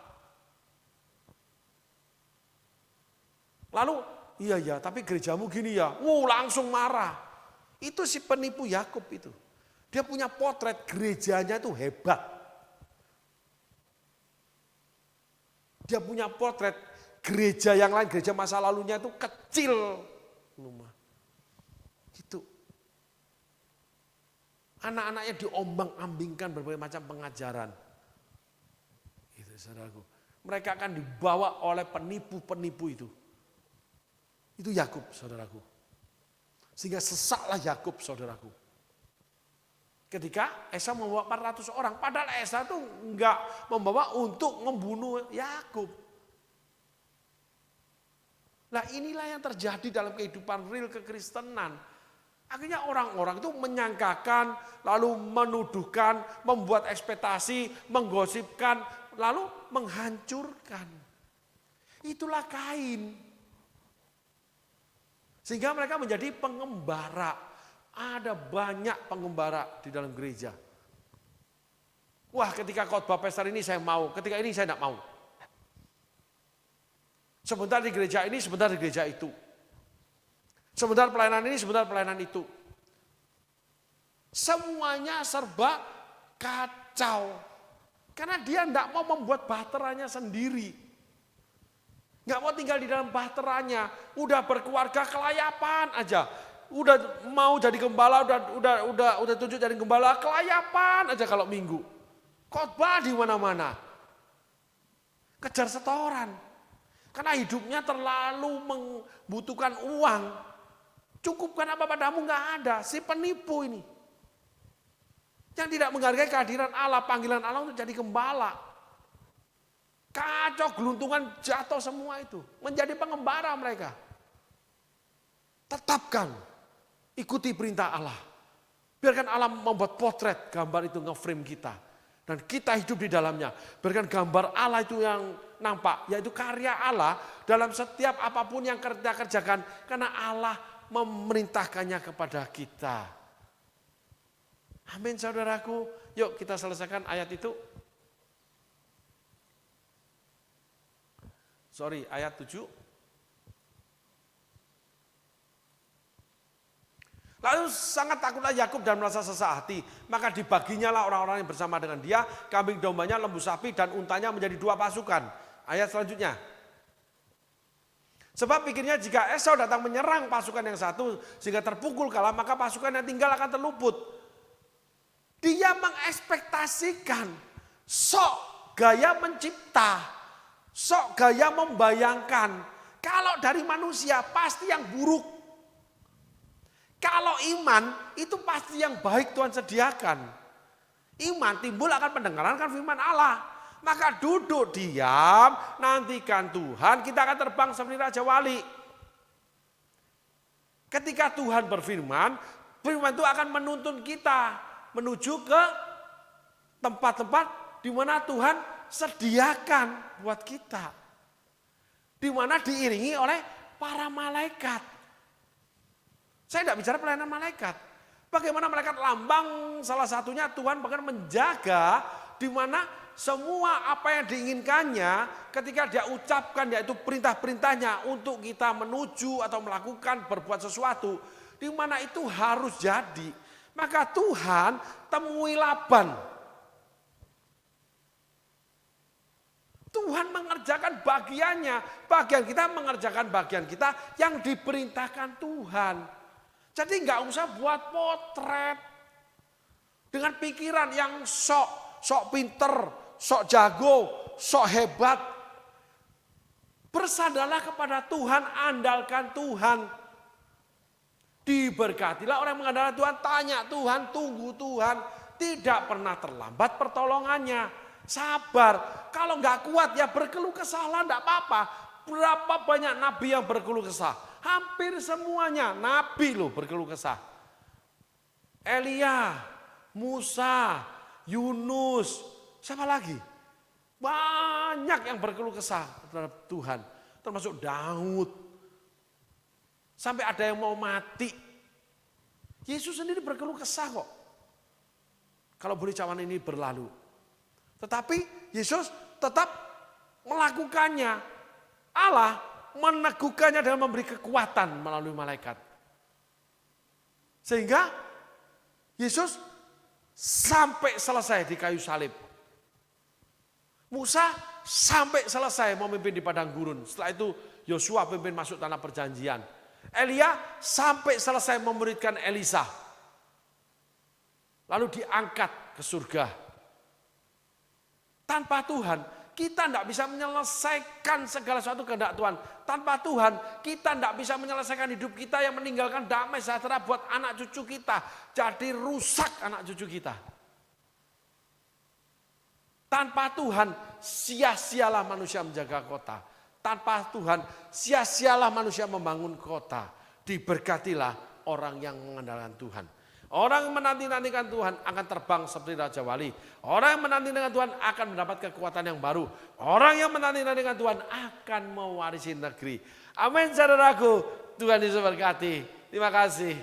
Lalu, iya tapi gerejamu gini ya. Langsung marah. Itu si penipu Yakub itu. Dia punya potret gerejanya itu hebat. Dia punya potret gereja yang lain, gereja masa lalunya itu kecil. Gitu. Anak-anaknya diombang-ambingkan berbagai macam pengajaran. Itu saudaraku. Mereka akan dibawa oleh penipu-penipu itu. Itu Yakub, saudaraku. Sehingga sesaklah Yakub, saudaraku. Ketika Esau membawa 400 orang. Padahal Esau itu enggak membawa untuk membunuh Yakub. Nah, inilah yang terjadi dalam kehidupan real kekristenan. Akhirnya orang-orang itu menyangkakan, lalu menuduhkan, membuat ekspektasi, menggosipkan, lalu menghancurkan. Itulah Kain. Sehingga mereka menjadi pengembara. Ada banyak pengembara di dalam gereja. Wah, ketika khotbah pastor ini saya mau, ketika ini saya tidak mau. Sebentar di gereja ini, sebentar di gereja itu. Sebentar pelayanan ini, sebentar pelayanan itu. Semuanya serba kacau. Karena dia tidak mau membuat bahteranya sendiri. Nggak mau tinggal di dalam bahteranya. Udah berkeluarga kelayapan aja. Udah mau jadi gembala, udah tunjuk jadi gembala, kelayapan aja kalau minggu. Khotbah di mana-mana. Kejar setoran. Karena hidupnya terlalu membutuhkan uang. Cukupkan apa padamu, nggak ada. Si penipu ini. Yang tidak menghargai kehadiran Allah, panggilan Allah untuk jadi gembala. Kacau, geluntungan, jatuh semua itu. Menjadi pengembara mereka. Tetapkan. Ikuti perintah Allah. Biarkan Allah membuat potret gambar itu nge-frame kita. Dan kita hidup di dalamnya. Biarkan gambar Allah itu yang nampak. Yaitu karya Allah dalam setiap apapun yang kita kerjakan. Karena Allah memerintahkannya kepada kita. Amin, saudaraku. Yuk kita selesaikan ayat itu. Ayat 7. Lalu sangat takutlah Yakub dan merasa sesak hati. Maka dibaginya lah orang-orang yang bersama dengan dia. Kambing dombanya, lembu sapi dan untanya menjadi 2 pasukan. Ayat selanjutnya. Sebab pikirnya jika Esau datang menyerang pasukan yang satu sehingga terpukul kalah, maka pasukan yang tinggal akan terluput. Dia mengekspektasikan gaya mencipta, sok gaya membayangkan. Kalau dari manusia pasti yang buruk. Kalau iman itu pasti yang baik Tuhan sediakan. Iman timbul akan pendengaran kan firman Allah. Maka duduk diam, nantikan Tuhan, kita akan terbang seperti Raja Wali. Ketika Tuhan berfirman, firman itu akan menuntun kita menuju ke tempat-tempat di mana Tuhan sediakan buat kita. Di mana diiringi oleh para malaikat. Saya tidak bicara pelayanan malaikat. Bagaimana malaikat lambang salah satunya Tuhan bahkan menjaga di mana semua apa yang diinginkannya ketika dia ucapkan yaitu perintah-perintahnya untuk kita menuju atau melakukan berbuat sesuatu. Di mana itu harus jadi. Maka Tuhan temui Laban. Tuhan mengerjakan bagiannya. Bagian kita mengerjakan bagian kita yang diperintahkan Tuhan. Jadi nggak usah buat potret. Dengan pikiran yang sok pinter, sok jago, sok hebat. Bersandarlah kepada Tuhan, andalkan Tuhan. Diberkatilah orang yang mengandalkan Tuhan, tanya Tuhan, tunggu Tuhan. Tidak pernah terlambat pertolongannya. Sabar, kalau nggak kuat ya berkeluh kesah lah, nggak apa-apa. Berapa banyak nabi yang berkeluh kesah? Hampir semuanya nabi loh berkeluh kesah. Elia, Musa, Yunus, siapa lagi? Banyak yang berkeluh kesah terhadap Tuhan. Termasuk Daud. Sampai ada yang mau mati. Yesus sendiri berkeluh kesah kok. Kalau boleh cawan ini berlalu. Tetapi Yesus tetap melakukannya. Allah meneguhkannya dengan memberi kekuatan melalui malaikat. Sehingga Yesus sampai selesai di kayu salib. Musa sampai selesai memimpin di padang gurun. Setelah itu Yosua pimpin masuk tanah perjanjian. Elia sampai selesai memuridkan Elisa. Lalu diangkat ke surga. Tanpa Tuhan, kita tidak bisa menyelesaikan segala sesuatu kehendak Tuhan. Tanpa Tuhan, kita tidak bisa menyelesaikan hidup kita yang meninggalkan damai sejahtera buat anak cucu kita. Jadi rusak anak cucu kita. Tanpa Tuhan, sia-sialah manusia menjaga kota. Tanpa Tuhan, sia-sialah manusia membangun kota. Diberkatilah orang yang mengandalkan Tuhan. Orang yang menanti-nantikan Tuhan akan terbang seperti Raja Wali. Orang yang menanti-nantikan Tuhan akan mendapat kekuatan yang baru. Orang yang menanti-nantikan Tuhan akan mewarisi negeri. Amin saudaraku. Tuhan Yesus berkati. Terima kasih.